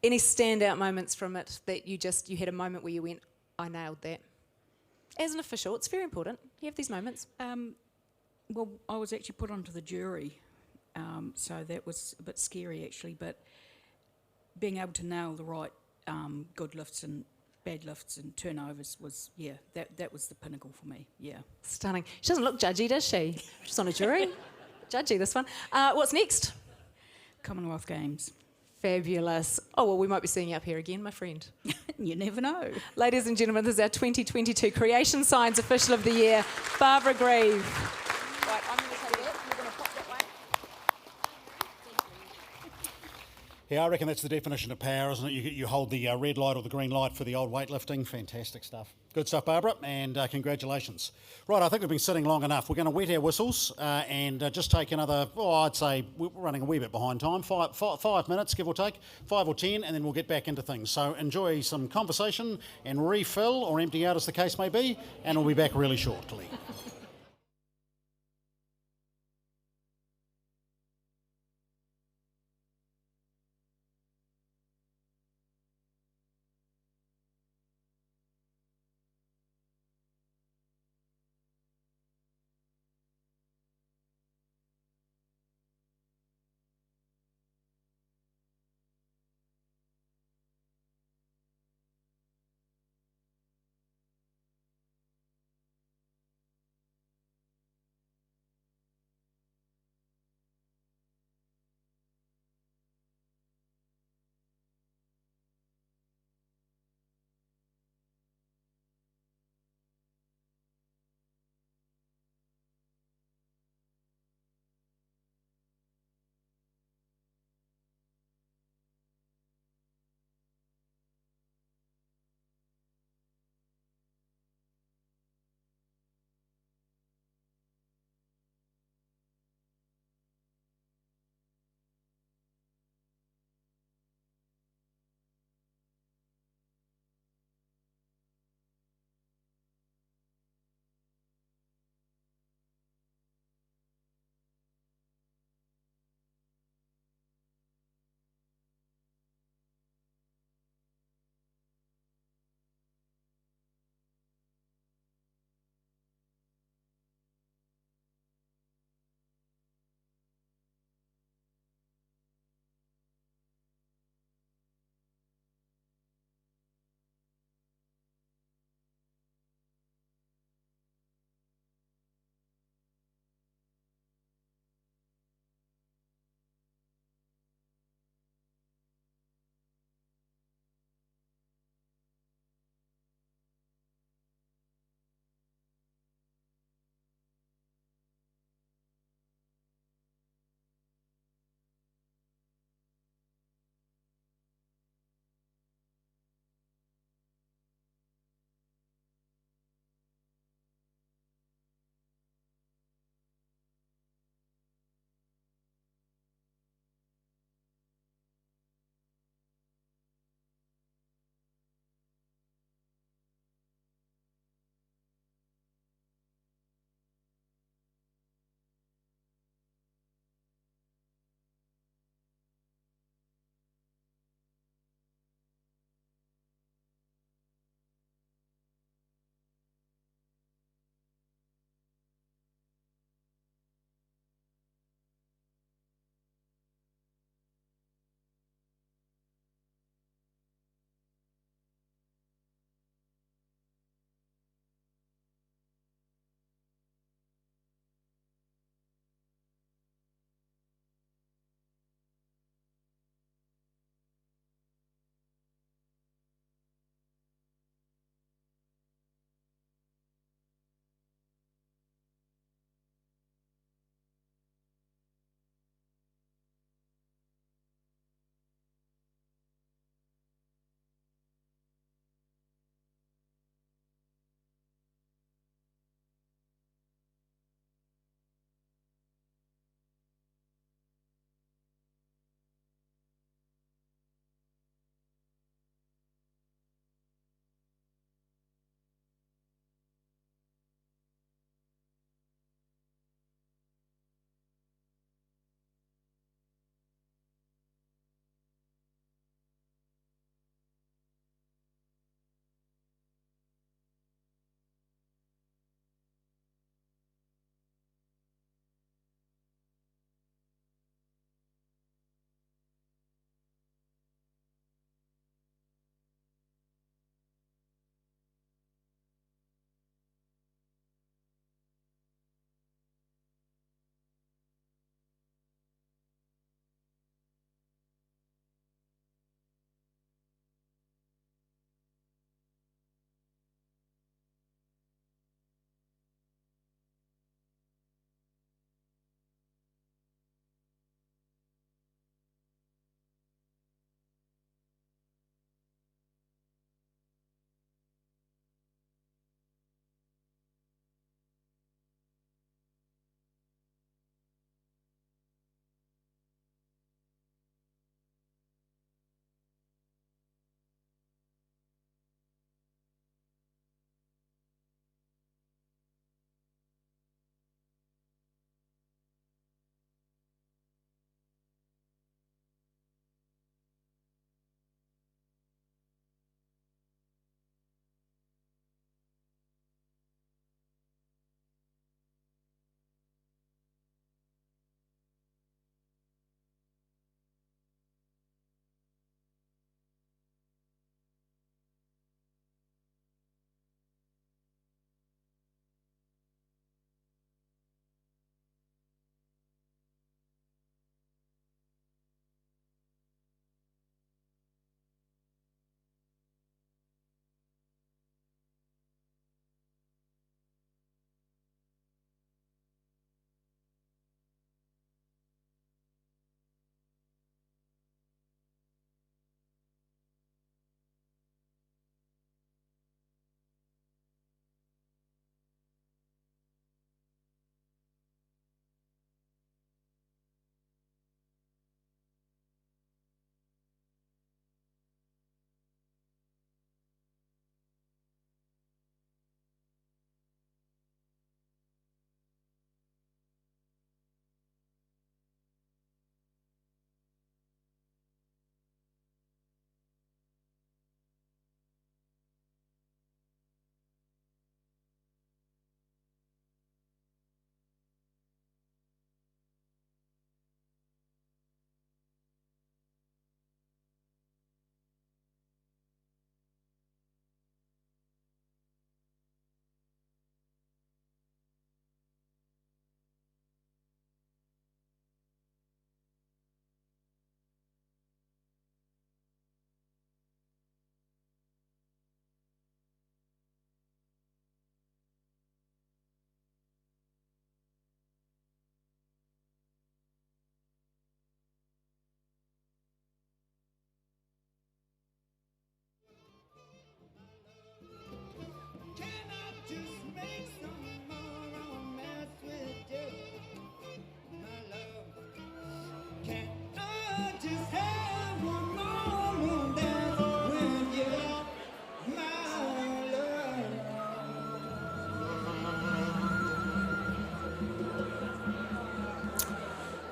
Any standout moments from it that you had a moment where you went, I nailed that? As an official, it's very important. You have these moments. Well, I was actually put onto the jury, so that was a bit scary actually, but being able to nail the right good lifts and bad lifts and turnovers was, that was the pinnacle for me, yeah. Stunning. She doesn't look judgy, does she? She's on a jury. Judgy, this one. What's next? Commonwealth Games. Fabulous. Oh, well, we might be seeing you up here again, my friend. You never know. Ladies and gentlemen, this is our 2022 Creation Science Official of the Year, Barbara Grieve. Right, I'm going to take that. You're going to pop that way. Yeah, I reckon that's the definition of power, isn't it? You hold the red light or the green light for the old weightlifting. Fantastic stuff. Good stuff, Barbara, and congratulations. Right, I think we've been sitting long enough. We're going to wet our whistles and just take another, I'd say we're running a wee bit behind time, 5 minutes, give or take, 5 or 10, and then we'll get back into things. So enjoy some conversation and refill or empty out as the case may be, and we'll be back really shortly.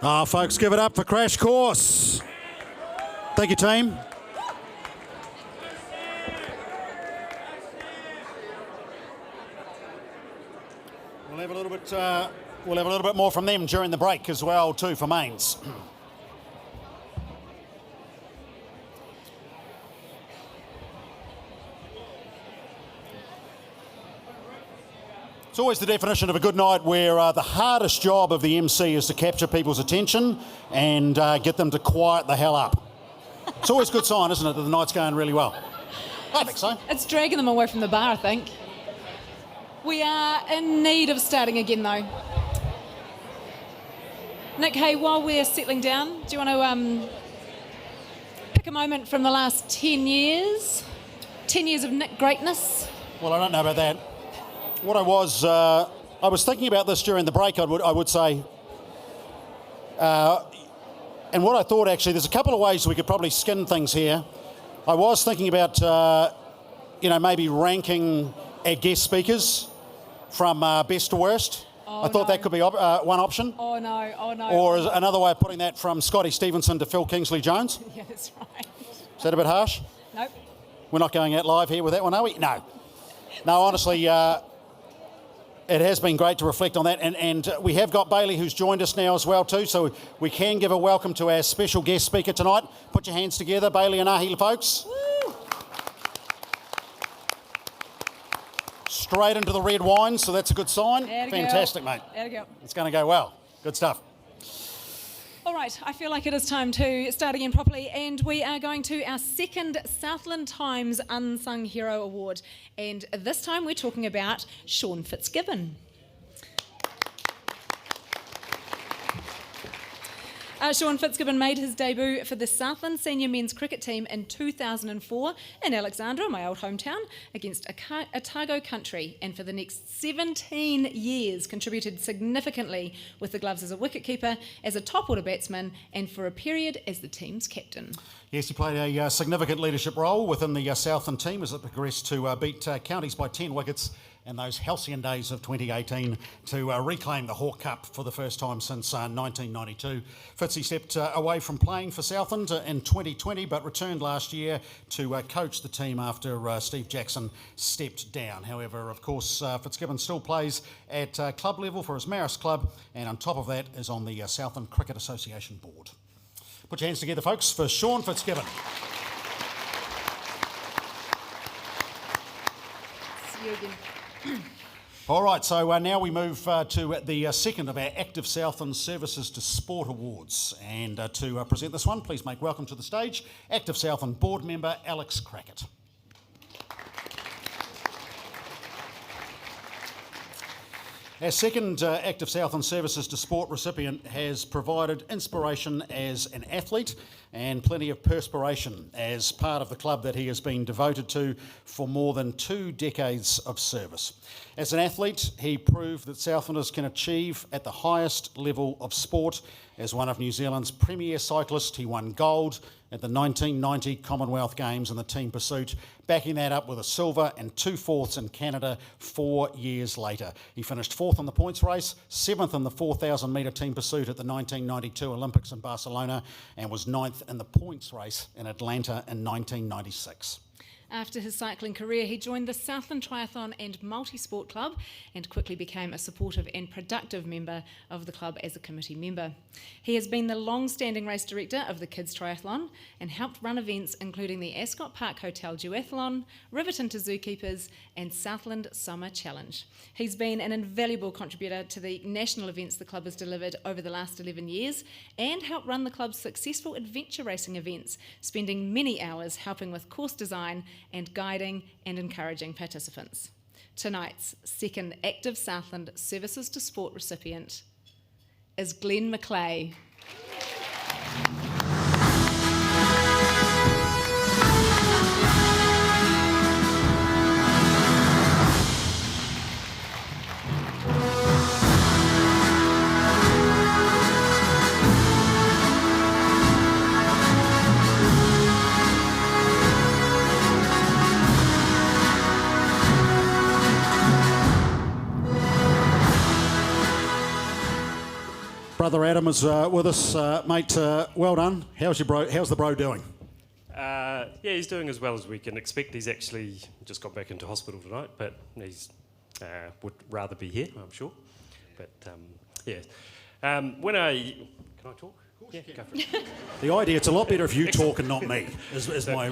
Folks, give it up for Crash Course. Thank you, team. We'll have a little bit more from them during the break as well, too, for mains. It's always the definition of a good night where the hardest job of the MC is to capture people's attention and get them to quiet the hell up. It's always a good sign, isn't it, that the night's going really well? I think so. It's dragging them away from the bar, I think. We are in need of starting again, though. Nick, hey, while we're settling down, do you want to pick a moment from the last 10 years? 10 years of Nick greatness? Well, I don't know about that. What I was thinking about this during the break, I would say, and what I thought actually, there's a couple of ways we could probably skin things here. I was thinking about, maybe ranking our guest speakers from best to worst. I thought that could be one option. Oh no. Or is another way of putting that, from Scotty Stevenson to Phil Kingsley-Jones. Yeah, that's right. Is that a bit harsh? Nope. We're not going out live here with that one, are we? No. No, honestly, it has been great to reflect on that, and we have got Bailey who's joined us now as well too, so we can give a welcome to our special guest speaker tonight. Put your hands together, Bailey and Ahi, folks. Woo. Straight into the red wine, so that's a good sign. Fantastic, mate. There we go. It's going to go well. Good stuff. All right, I feel like it is time to start again properly, and we are going to our second Southland Times Unsung Hero Award, and this time we're talking about Sean Fitzgibbon. Sean Fitzgibbon made his debut for the Southland senior men's cricket team in 2004 in Alexandra, my old hometown, against Otago country, and for the next 17 years contributed significantly with the gloves as a wicketkeeper, as a top order batsman, and for a period as the team's captain. Yes, he played a significant leadership role within the Southland team as it progressed to beat counties by 10 wickets in those halcyon days of 2018 to reclaim the Hawke Cup for the first time since 1992. Fitzy stepped away from playing for Southland in 2020, but returned last year to coach the team after Steve Jackson stepped down. However, of course, Fitzgibbon still plays at club level for his Marist club, and on top of that is on the Southland Cricket Association board. Put your hands together, folks, for Sean Fitzgibbon. See you again. All right, so now we move to the second of our Active Southland Services to Sport Awards. And to present this one, please make welcome to the stage Active Southland board member Alex Crackett. Our second Active Southland Services to Sport recipient has provided inspiration as an athlete and plenty of perspiration as part of the club that he has been devoted to for more than 2 decades of service. As an athlete, he proved that Southlanders can achieve at the highest level of sport. As one of New Zealand's premier cyclists, he won gold at the 1990 Commonwealth Games in the team pursuit, backing that up with a silver and 2 fourths in Canada 4 years later. He finished 4th in the points race, 7th in the 4,000 metre team pursuit at the 1992 Olympics in Barcelona, and was 9th in the points race in Atlanta in 1996. After his cycling career, he joined the Southland Triathlon and Multisport Club and quickly became a supportive and productive member of the club as a committee member. He has been the long-standing race director of the Kids Triathlon and helped run events including the Ascot Park Hotel Duathlon, Riverton to Zookeepers and Southland Summer Challenge. He's been an invaluable contributor to the national events the club has delivered over the last 11 years and helped run the club's successful adventure racing events, spending many hours helping with course design and guiding and encouraging participants. Tonight's second Active Southland Services to Sport recipient is Glenn McClay. Brother Adam is with us, mate. Well done. How's the bro doing? Yeah, he's doing as well as we can expect. He's actually just got back into hospital tonight, but he's would rather be here, I'm sure. But yeah, when I can I talk? Yeah, go for it. The idea, it's a lot better if you talk and not me, is my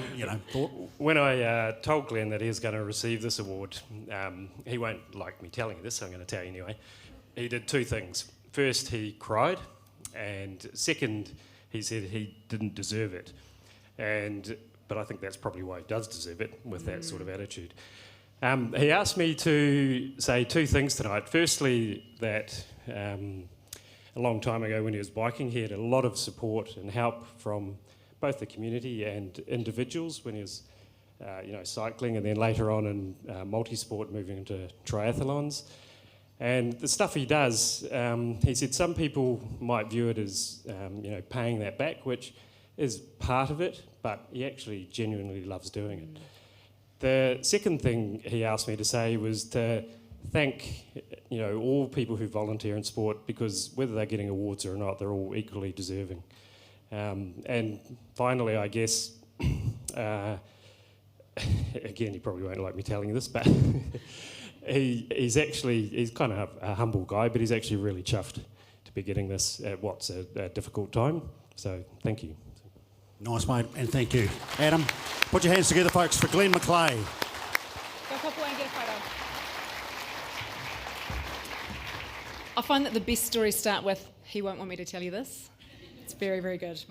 thought. When I told Glenn that he was going to receive this award, he won't like me telling you this, so I'm going to tell you anyway. He did two things. First, he cried, and second, he said he didn't deserve it. But I think that's probably why he does deserve it, with that sort of attitude. He asked me to say two things tonight. Firstly, that a long time ago when he was biking, he had a lot of support and help from both the community and individuals when he was cycling, and then later on in multi-sport, moving into triathlons. And the stuff he does, he said some people might view it as paying that back, which is part of it, but he actually genuinely loves doing it. The second thing he asked me to say was to thank all people who volunteer in sport, because whether they're getting awards or not, they're all equally deserving. And finally, I guess, again, he probably won't like me telling you this, but he's kind of a humble guy, but he's actually really chuffed to be getting this at what's a difficult time. So thank you. Nice, mate, and thank you. Adam, put your hands together, folks, for Glenn McClay. Go couple and get a photo. I find that the best stories start with, he won't want me to tell you this. It's very, very good.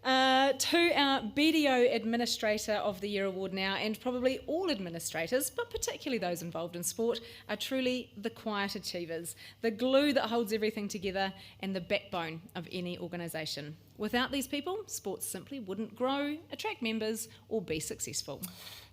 To our BDO Administrator of the Year award now, and probably all administrators, but particularly those involved in sport, are truly the quiet achievers, the glue that holds everything together and the backbone of any organisation. Without these people, sports simply wouldn't grow, attract members, or be successful.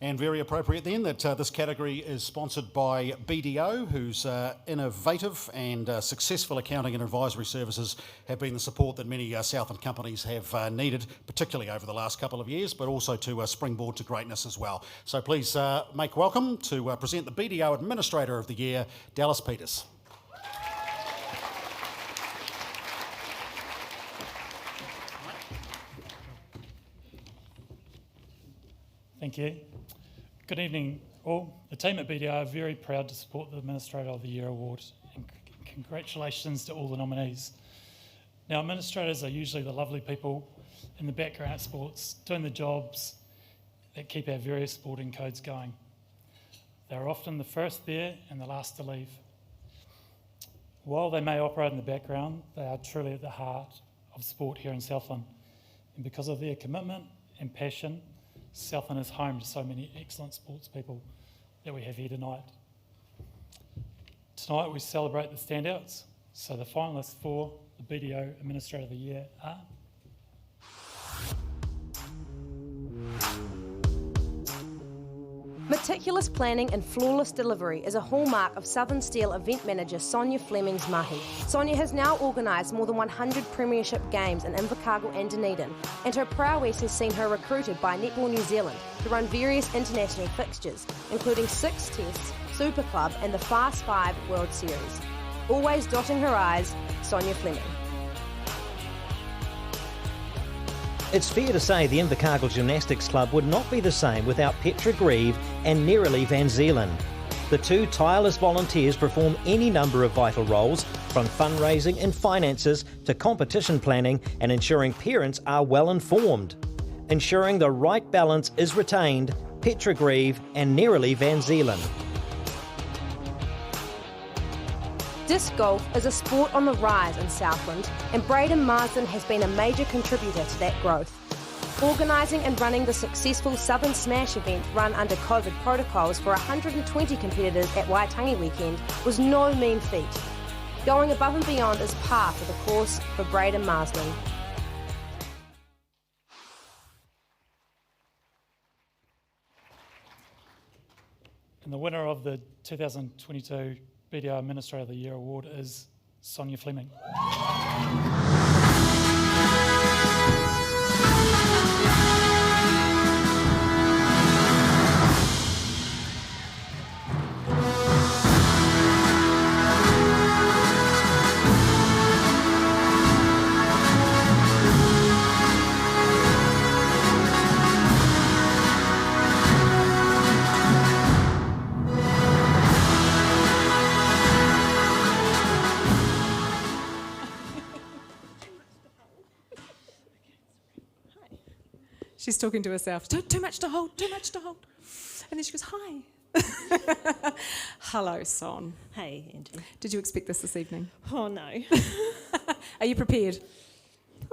And very appropriate then that this category is sponsored by BDO, whose innovative and successful accounting and advisory services have been the support that many Southland companies have needed, particularly over the last couple of years, but also to springboard to greatness as well. So please make welcome to present the BDO Administrator of the Year, Dallas Peters. Thank you. Good evening, all. The team at BDO are very proud to support the Administrator of the Year award, and congratulations to all the nominees. Now, administrators are usually the lovely people in the background at sports, doing the jobs that keep our various sporting codes going. They're often the first there and the last to leave. While they may operate in the background, they are truly at the heart of sport here in Southland. And because of their commitment and passion, Southland is home to so many excellent sports people that we have here tonight. Tonight we celebrate the standouts, so the finalists for the BDO Administrator of the Year are... Meticulous planning and flawless delivery is a hallmark of Southern Steel event manager Sonia Fleming's mahi. Sonia has now organised more than 100 premiership games in Invercargill and Dunedin, and her prowess has seen her recruited by Netball New Zealand to run various international fixtures, including 6 Tests, Super Club and the Fast 5 World Series. Always dotting her I's, Sonia Fleming. It's fair to say the Invercargill Gymnastics Club would not be the same without Petra Grieve and Nerily Van Zeelen. The two tireless volunteers perform any number of vital roles, from fundraising and finances to competition planning and ensuring parents are well informed. Ensuring the right balance is retained, Petra Grieve and Nerily Van Zeelen. Disc golf is a sport on the rise in Southland, and Braden Marsden has been a major contributor to that growth. Organising and running the successful Southern Smash event run under COVID protocols for 120 competitors at Waitangi weekend was no mean feat. Going above and beyond is par for the course for Braden Marsden. And the winner of the 2022 BDO Administrator of the Year award is Sonia Fleming. She's talking to herself. Too much to hold, too much to hold. And then she goes, hi. Hello, Son. Hey, Angie. Did you expect this evening? Oh, no. Are you prepared?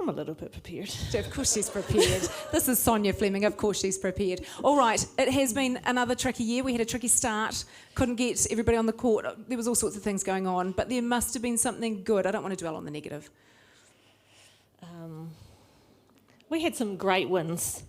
I'm a little bit prepared. Of course she's prepared. This is Sonia Fleming. Of course she's prepared. All right, it has been another tricky year. We had a tricky start. Couldn't get everybody on the court. There was all sorts of things going on, but there must have been something good. I don't want to dwell on the negative. We had some great wins.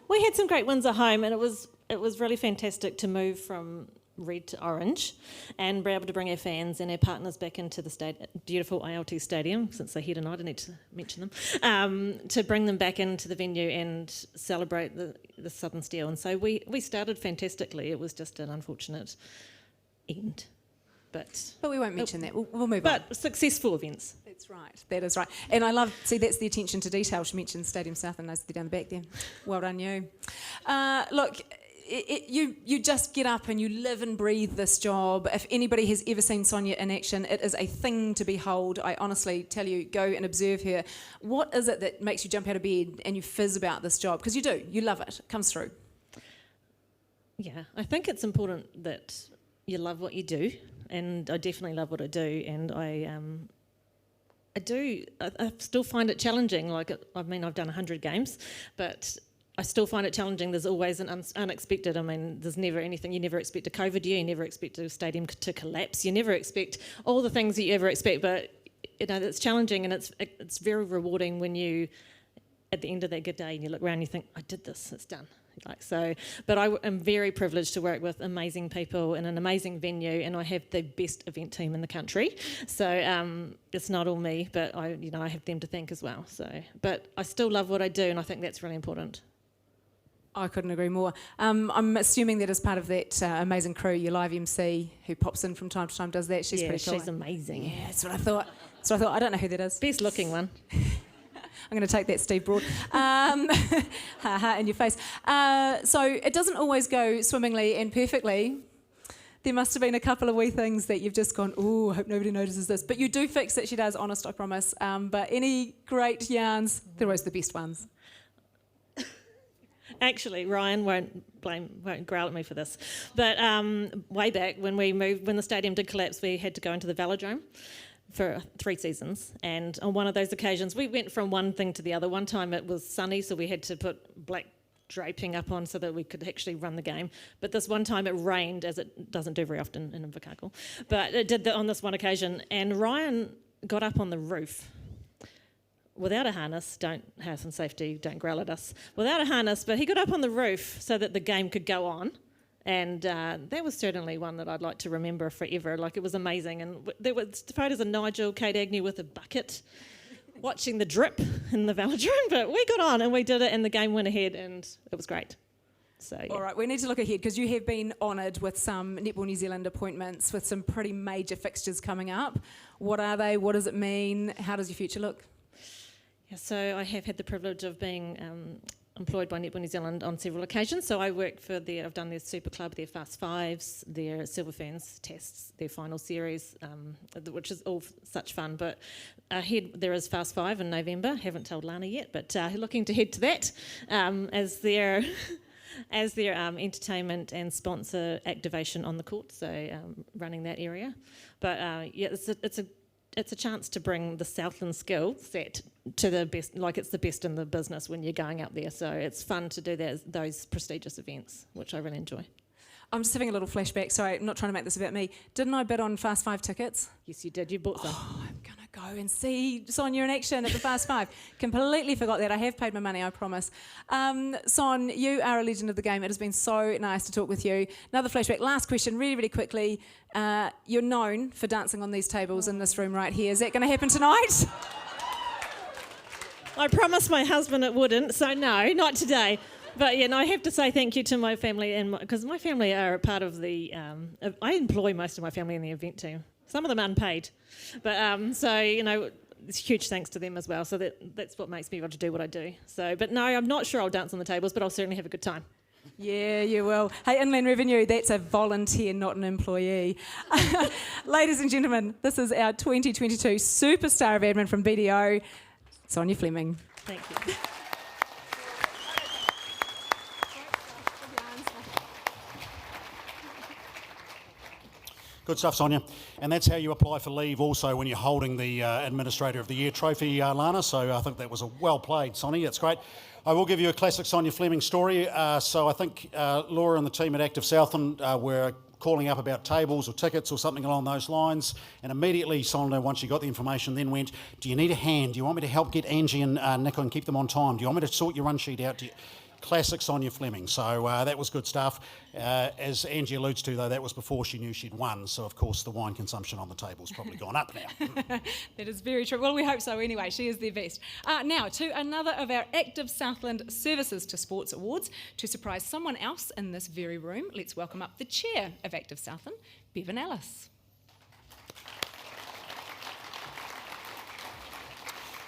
We had some great wins at home, and it was really fantastic to move from red to orange and be able to bring our fans and our partners back into the beautiful ILT Stadium, since they're here tonight, I need to mention them, to bring them back into the venue and celebrate the Southern Steel. And so we started fantastically. It was just an unfortunate end. But we won't mention that. We'll move on. But successful events. That's right. That is right. And I love, that's the attention to detail. She mentioned Stadium Southland, those down the back there. Well done, you. Look, you just get up and you live and breathe this job. If anybody has ever seen Sonia in action, it is a thing to behold. I honestly tell you, go and observe her. What is it that makes you jump out of bed and you fizz about this job? Because you do. You love it. It comes through. Yeah, I think it's important that you love what you do. And I definitely love what I do. And I still find it challenging. I've done 100 games, but I still find it challenging. There's always an unexpected. I mean, there's never anything. You never expect a COVID year. You never expect a stadium to collapse. You never expect all the things that you ever expect. But it's challenging, and it's very rewarding when you, at the end of that good day, and you look around and you think, I did this. It's done. But I am very privileged to work with amazing people in an amazing venue, and I have the best event team in the country. So it's not all me, but I have them to thank as well. But I still love what I do, and I think that's really important. I couldn't agree more. I'm assuming that as part of that amazing crew, your live MC who pops in from time to time does that. She's pretty cool. She's amazing. Yeah, that's what I thought. I don't know who that is. Best looking one. I'm going to take that, Steve Broad, in your face. So it doesn't always go swimmingly and perfectly. There must have been a couple of wee things that you've just gone, ooh, I hope nobody notices this. But you do fix it. She does, honest, I promise. But any great yarns, they're always the best ones. Actually, Ryan won't growl at me for this. But way back when the stadium did collapse, we had to go into the velodrome for 3 seasons, and on one of those occasions we went from one thing to the other. One time it was sunny, so we had to put black draping up on so that we could actually run the game, but this one time it rained, as it doesn't do very often in Invercargill, but it did that on this one occasion, and Ryan got up on the roof without a harness. House and safety, don't growl at us. Without a harness, but he got up on the roof so that the game could go on. And that was certainly one that I'd like to remember forever. It was amazing. And there were photos of Nigel, Kate Agnew with a bucket, watching the drip in the velodrome. But we got on and we did it, and the game went ahead, and it was great. So, yeah. All right, we need to look ahead, because you have been honoured with some Netball New Zealand appointments with some pretty major fixtures coming up. What are they? What does it mean? How does your future look? Yeah, so I have had the privilege of being employed by Netball New Zealand on several occasions. So I work for I've done their Super Club, their Fast Fives, their Silver Ferns tests, their final series, which is all such fun. But ahead there is Fast Five in November. Haven't told Lana yet, but looking to head to that as their entertainment and sponsor activation on the court. So running that area, but it's a chance to bring the Southland skill set to the best, it's the best in the business when you're going up there. So it's fun to do those prestigious events, which I really enjoy. I'm just having a little flashback. Sorry, I'm not trying to make this about me. Didn't I bid on Fast Five tickets? Yes, you did. You bought some. Oh, I'm going to go and see Sonia in action at the Fast Five. Completely forgot that. I have paid my money, I promise. Son, you are a legend of the game. It has been so nice to talk with you. Another flashback. Last question, really, really quickly. You're known for dancing on these tables in this room right here. Is that going to happen tonight? I promised my husband it wouldn't, so no, not today. But I have to say thank you to my family, because my family are a part of the. I employ most of my family in the event team. Some of them unpaid, but it's huge thanks to them as well. So that's what makes me able to do what I do. So, but no, I'm not sure I'll dance on the tables, but I'll certainly have a good time. Yeah, you will. Hey, Inland Revenue, that's a volunteer, not an employee. Ladies and gentlemen, this is our 2022 Superstar of Admin from BDO, Sonia Fleming. Thank you. Good stuff, Sonia. And that's how you apply for leave also when you're holding the Administrator of the Year trophy, Lana. So I think that was a well played, Sonia. That's great. I will give you a classic Sonia Fleming story. So I think Laura and the team at Active Southland were calling up about tables or tickets or something along those lines. And immediately Sonia, once she got the information, then went, do you need a hand? Do you want me to help get Angie and Nick and keep them on time? Do you want me to sort your run sheet out? Classic Sonia Fleming. So that was good stuff. As Angie alludes to, though, that was before she knew she'd won. So, of course, the wine consumption on the table's probably gone up now. That is very true. Well, we hope so anyway. She is the best. Now, to another of our Active Southland Services to Sports Awards. To surprise someone else in this very room, let's welcome up the Chair of Active Southland, Bevan Ellis.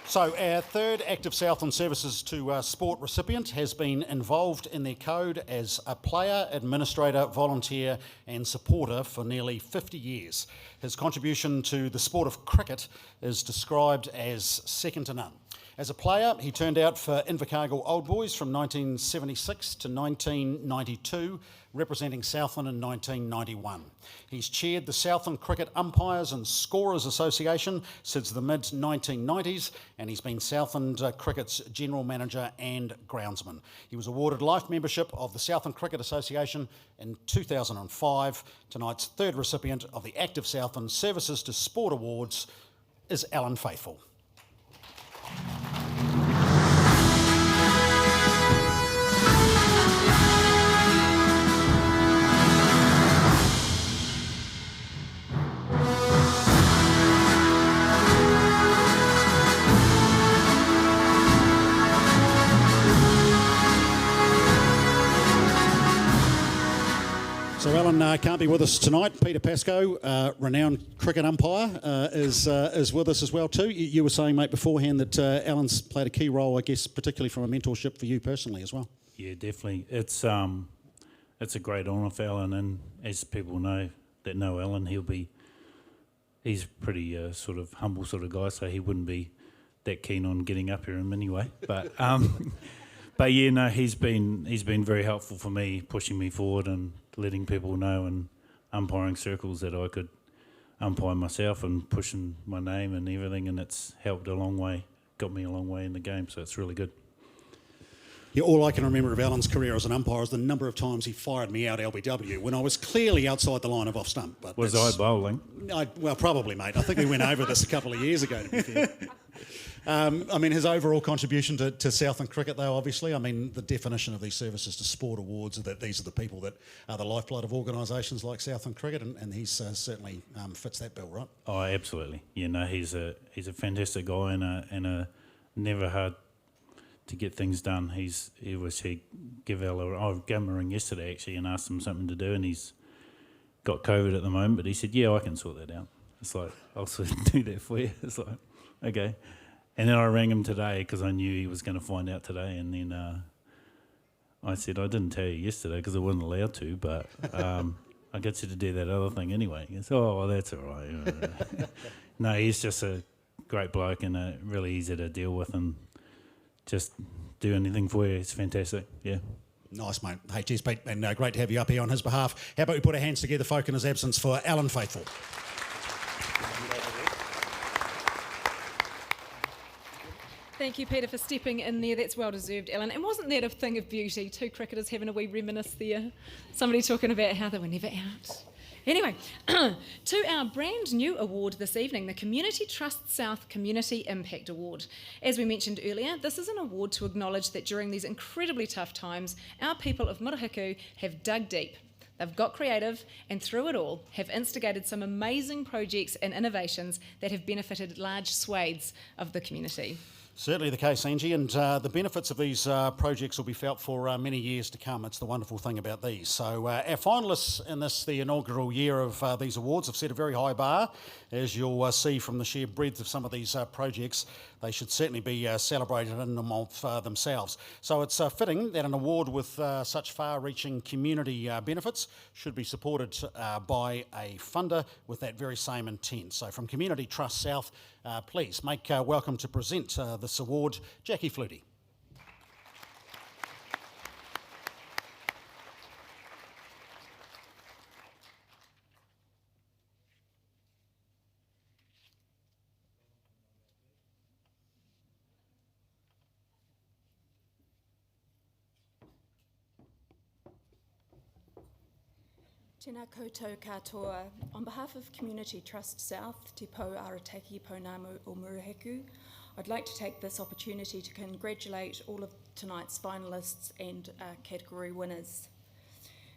So our third Active Southland Services to Sport recipient has been involved in their code as a player, administrator, volunteer and supporter for nearly 50 years. His contribution to the sport of cricket is described as second to none. As a player, he turned out for Invercargill Old Boys from 1976 to 1992, representing Southland in 1991. He's chaired the Southland Cricket Umpires and Scorers Association since the mid-1990s, and he's been Southland Cricket's General Manager and Groundsman. He was awarded life membership of the Southland Cricket Association in 2005. Tonight's third recipient of the Active Southland Services to Sport Awards is Alan Faithful. So Alan can't be with us tonight. Peter Pascoe, renowned cricket umpire, is with us as well too. You were saying, mate, beforehand that Alan's played a key role, I guess, particularly from a mentorship for you personally as well. Yeah, definitely. It's a great honour for Alan, and as people know that know Alan, he's pretty sort of humble sort of guy, so he wouldn't be that keen on getting up here in many way. But but yeah, no, he's been very helpful for me, pushing me forward and letting people know and umpiring circles that I could umpire myself and pushing my name and everything, and it's helped a long way, got me a long way in the game, so it's really good. Yeah, all I can remember of Alan's career as an umpire is the number of times he fired me out LBW when I was clearly outside the line of off stump. But was I bowling? Well, probably, mate. I think we went over this a couple of years ago, to be fair. I mean, his overall contribution to Southland cricket, though, obviously, I mean, the definition of these services to sport awards are that these are the people that are the lifeblood of organisations like Southland cricket, and he's certainly fits that bill, right? Oh, absolutely. You know, he's a fantastic guy and a never hard to get things done. He gave Ella, I gave him a ring yesterday actually and asked him something to do, and he's got COVID at the moment, but he said, yeah, I can sort that out. It's like, I'll sort of do that for you. It's like, okay. And then I rang him today because I knew he was going to find out today, and then I said, I didn't tell you yesterday because I wasn't allowed to, but I got you to do that other thing anyway. He goes, oh, well, that's all right. No, he's just a great bloke and really easy to deal with and just do anything for you. It's fantastic, yeah. Nice, mate. Hey, cheers, Pete, and great to have you up here on his behalf. How about we put our hands together, folk, in his absence for Alan Faithful. Thank you, Peter, for stepping in there. That's well deserved, Alan. And wasn't that a thing of beauty? Two cricketers having a wee reminisce there. Somebody talking about how they were never out. Anyway, to our brand new award this evening, the Community Trust South Community Impact Award. As we mentioned earlier, this is an award to acknowledge that during these incredibly tough times, our people of Murihiku have dug deep. They've got creative and through it all have instigated some amazing projects and innovations that have benefited large swathes of the community. Certainly the case, Angie, and the benefits of these projects will be felt for many years to come. It's the wonderful thing about these. So our finalists in this, the inaugural year of these awards, have set a very high bar. As you'll see from the sheer breadth of some of these projects, they should certainly be celebrated in and of themselves. So it's fitting that an award with such far-reaching community benefits should be supported by a funder with that very same intent. So from Community Trust South, please make welcome to present this award, Jackie Flutie. Tēnā koutou katoa. On behalf of Community Trust South, Te Pou Arataki Pounamu o Muruheku, I'd like to take this opportunity to congratulate all of tonight's finalists and category winners.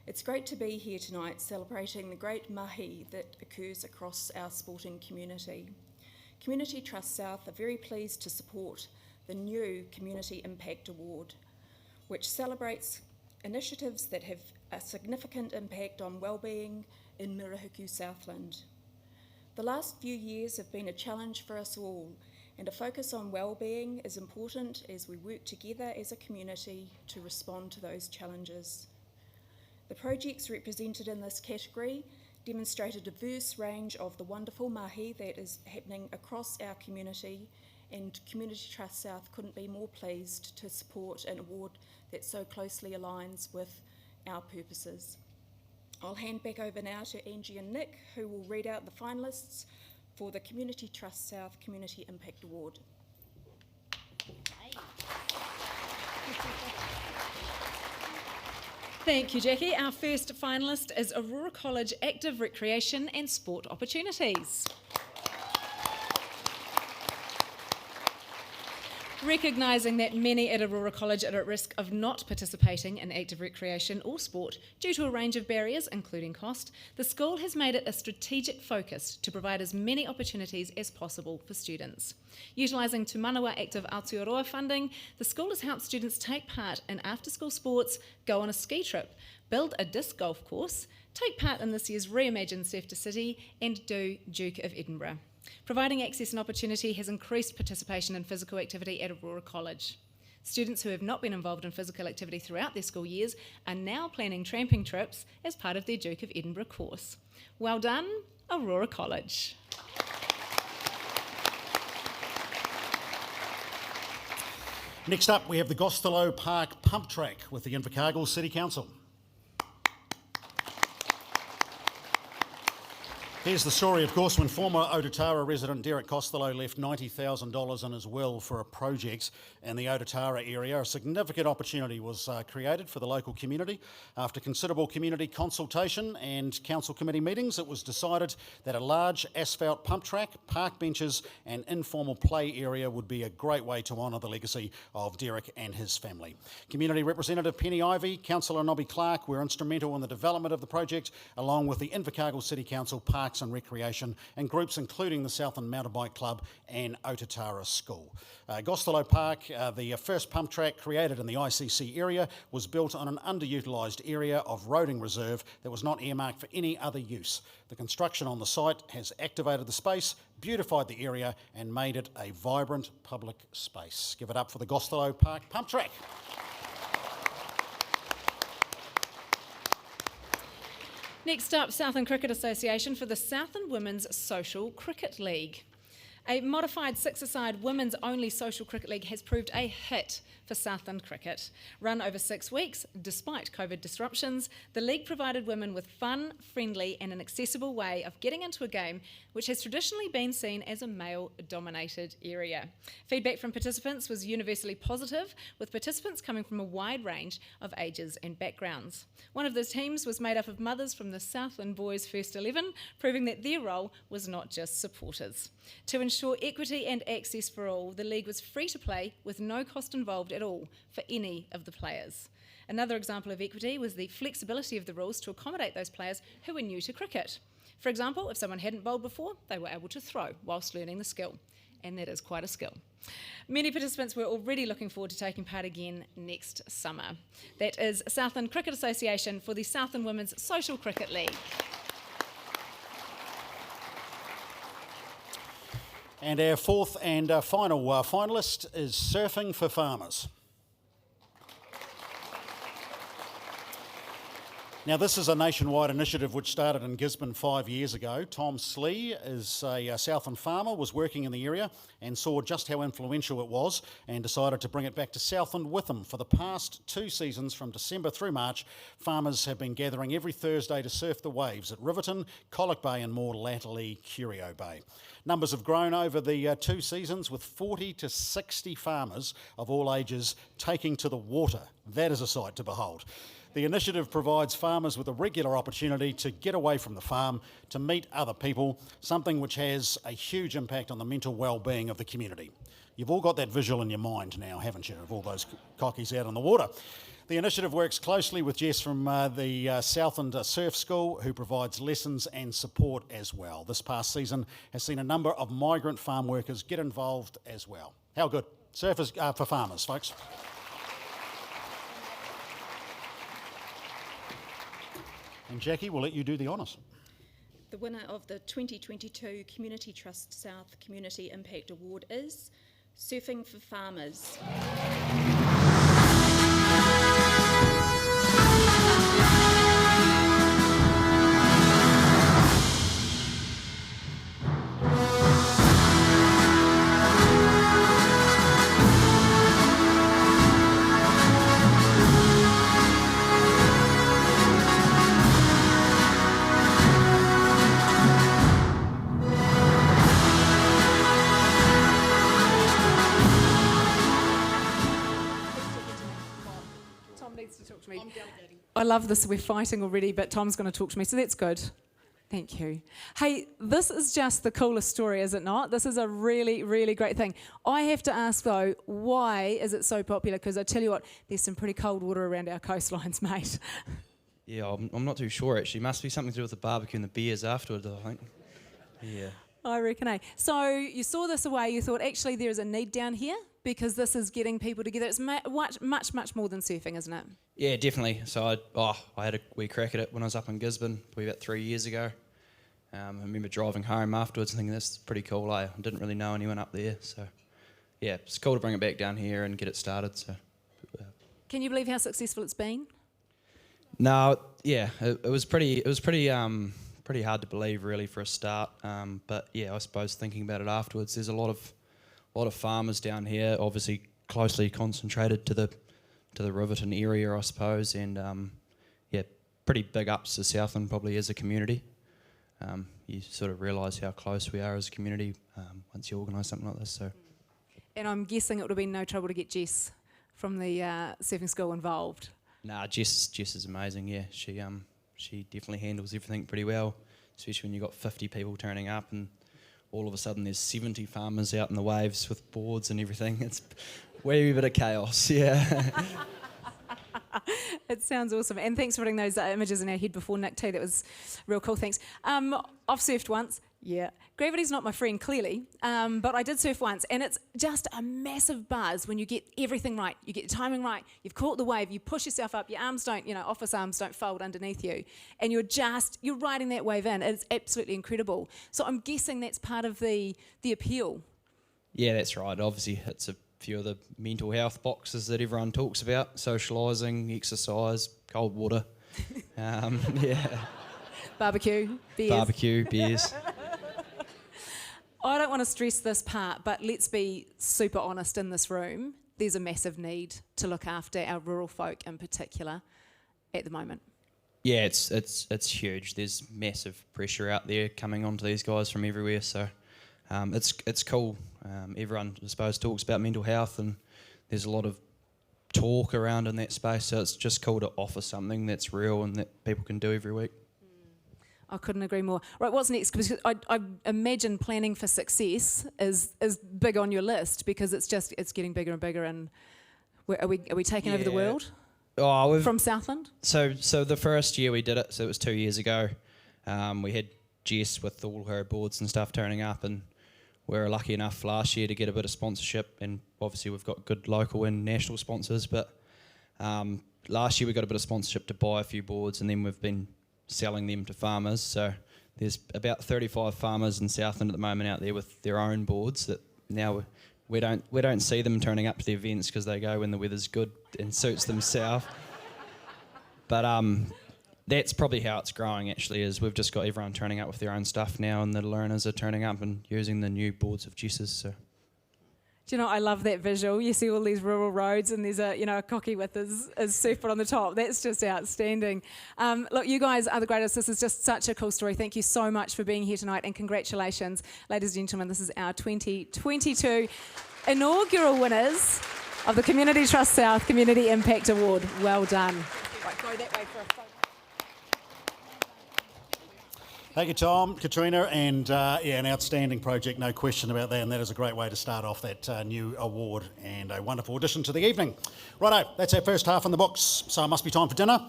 It's great to be here tonight celebrating the great mahi that occurs across our sporting community. Community Trust South are very pleased to support the new Community Impact Award, which celebrates initiatives that have a significant impact on wellbeing in Muruheku Southland. The last few years have been a challenge for us all, and a focus on wellbeing is important as we work together as a community to respond to those challenges. The projects represented in this category demonstrate a diverse range of the wonderful mahi that is happening across our community, and Community Trust South couldn't be more pleased to support an award that so closely aligns with our purposes. I'll hand back over now to Angie and Nick, who will read out the finalists for the Community Trust South Community Impact Award. Thank you, Jackie. Our first finalist is Aurora College Active Recreation and Sport Opportunities. Recognising that many at Aurora College are at risk of not participating in active recreation or sport due to a range of barriers, including cost, the school has made it a strategic focus to provide as many opportunities as possible for students. Utilising Te Manawa Active Aotearoa funding, the school has helped students take part in after-school sports, go on a ski trip, build a disc golf course, take part in this year's Reimagine Surf to City, and do Duke of Edinburgh. Providing access and opportunity has increased participation in physical activity at Aurora College. Students who have not been involved in physical activity throughout their school years are now planning tramping trips as part of their Duke of Edinburgh course. Well done, Aurora College. Next up, we have the Gostello Park Pump Track with the Invercargill City Council. Here's the story, of course, when former Ototara resident Derek Costello left $90,000 in his will for a project in the Ototara area. A significant opportunity was created for the local community. After considerable community consultation and council committee meetings, it was decided that a large asphalt pump track, park benches and informal play area would be a great way to honour the legacy of Derek and his family. Community Representative Penny Ivey, Councillor Nobby Clark were instrumental in the development of the project, along with the Invercargill City Council, Parks and Recreation and groups including the Southland Mountain Bike Club and Ototara School. Gostello Park, the first pump track created in the ICC area, was built on an underutilised area of roading reserve that was not earmarked for any other use. The construction on the site has activated the space, beautified the area and made it a vibrant public space. Give it up for the Gostello Park pump track. Next up, Southland Cricket Association for the Southland Women's Social Cricket League. A modified six-a-side women's-only social cricket league has proved a hit for Southland cricket. Run over 6 weeks, despite COVID disruptions, the league provided women with fun, friendly and an accessible way of getting into a game which has traditionally been seen as a male-dominated area. Feedback from participants was universally positive, with participants coming from a wide range of ages and backgrounds. One of the teams was made up of mothers from the Southland Boys First 11, proving that their role was not just supporters. To ensure equity and access for all, the league was free to play with no cost involved at all for any of the players. Another example of equity was the flexibility of the rules to accommodate those players who were new to cricket. For example, if someone hadn't bowled before, they were able to throw whilst learning the skill. And that is quite a skill. Many participants were already looking forward to taking part again next summer. That is Southland Cricket Association for the Southland Women's Social Cricket League. And our fourth and final finalist is Surfing for Farmers. Now, this is a nationwide initiative which started in Gisborne 5 years ago. Tom Slee is a Southland farmer, was working in the area and saw just how influential it was and decided to bring it back to Southland with him. For the past 2 seasons, from December through March, farmers have been gathering every Thursday to surf the waves at Riverton, Colac Bay and more latterly Curio Bay. Numbers have grown over the 2 seasons, with 40 to 60 farmers of all ages taking to the water. That is a sight to behold. The initiative provides farmers with a regular opportunity to get away from the farm, to meet other people, something which has a huge impact on the mental well-being of the community. You've all got that visual in your mind now, haven't you, of all those cockies out on the water. The initiative works closely with Jess from the Southland Surf School, who provides lessons and support as well. This past season has seen a number of migrant farm workers get involved as well. How good? Surfers for farmers, folks. And Jackie, we'll let you do the honours. The winner of the 2022 Community Trust South Community Impact Award is Surfing for Farmers. I love this. We're fighting already, but Tom's going to talk to me, so that's good. Thank you. Hey, this is just the coolest story, is it not? This is a really, really great thing. I have to ask, though, why is it so popular? Because I tell you what, there's some pretty cold water around our coastlines, mate. Yeah, I'm not too sure, actually. Must be something to do with the barbecue and the beers afterwards, I think. Yeah. I reckon, eh? So you saw this away, you thought, actually, there is a need down here because this is getting people together. It's much more than surfing, isn't it? Yeah, definitely. So I had a wee crack at it when I was up in Gisborne, probably about 3 years ago. I remember driving home afterwards and thinking, this is pretty cool, eh? I didn't really know anyone up there, so yeah, it's cool to bring it back down here and get it started. So. Can you believe how successful it's been? No, yeah, it was pretty hard to believe really for a start. But yeah, I suppose thinking about it afterwards, there's a lot of farmers down here, obviously closely concentrated to the Riverton area, I suppose, and yeah, pretty big ups to Southland probably as a community. You sort of realise how close we are as a community once you organise something like this. So. And I'm guessing it would have been no trouble to get Jess from the surfing school involved. Nah, Jess is amazing. Yeah, she definitely handles everything pretty well, especially when you've got 50 people turning up and all of a sudden there's 70 farmers out in the waves with boards and everything. It's way bit of chaos, yeah. It sounds awesome. And thanks for putting those images in our head before, Nick, too. That was real cool, thanks. I've surfed once. Yeah. Gravity's not my friend, clearly, but I did surf once, and it's just a massive buzz when you get everything right. You get the timing right, you've caught the wave, you push yourself up, your arms don't, office arms don't fold underneath you, and you're riding that wave in. It's absolutely incredible. So I'm guessing that's part of the appeal. Yeah, that's right. Obviously, hits a few of the mental health boxes that everyone talks about: socialising, exercise, cold water. Yeah. Barbecue, beers. I don't want to stress this part, but let's be super honest in this room. There's a massive need to look after our rural folk in particular at the moment. Yeah, it's huge. There's massive pressure out there coming onto these guys from everywhere. So it's cool. Everyone, I suppose, talks about mental health, and there's a lot of talk around in that space. So it's just cool to offer something that's real and that people can do every week. I couldn't agree more. Right, what's next? Because I imagine planning for success is big on your list, because it's getting bigger and bigger. And are we taking over the world? From Southland? So the first year we did it, so it was 2 years ago. We had Jess with all her boards and stuff turning up, and we were lucky enough last year to get a bit of sponsorship. And obviously we've got good local and national sponsors, but last year we got a bit of sponsorship to buy a few boards, and then we've been selling them to farmers. So there's about 35 farmers in Southland at the moment out there with their own boards that now we don't see them turning up to the events because they go when the weather's good and suits them south. But that's probably how it's growing, actually, is we've just got everyone turning up with their own stuff now, and the learners are turning up and using the new boards of Jess's. So. Do you know, I love that visual. You see all these rural roads and there's a cocky with his surfboard on the top. That's just outstanding. Look, you guys are the greatest. This is just such a cool story. Thank you so much for being here tonight, and congratulations. Ladies and gentlemen, this is our 2022 inaugural winners of the Community Trust South Community Impact Award. Well done. Right, go that way for a photo. Thank you, Tom, Katrina, and an outstanding project, no question about that, and that is a great way to start off that new award and a wonderful addition to the evening. Righto, that's our first half in the books, so it must be time for dinner.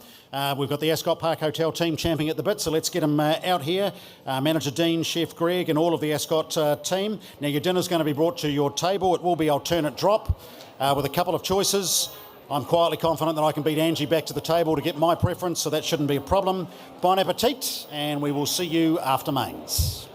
We've got the Ascot Park Hotel team champing at the bit, so let's get them out here. Manager Dean, Chef Greg, and all of the Ascot team. Now, your dinner's going to be brought to your table. It will be alternate drop with a couple of choices. I'm quietly confident that I can beat Angie back to the table to get my preference, so that shouldn't be a problem. Bon appetit, and we will see you after mains.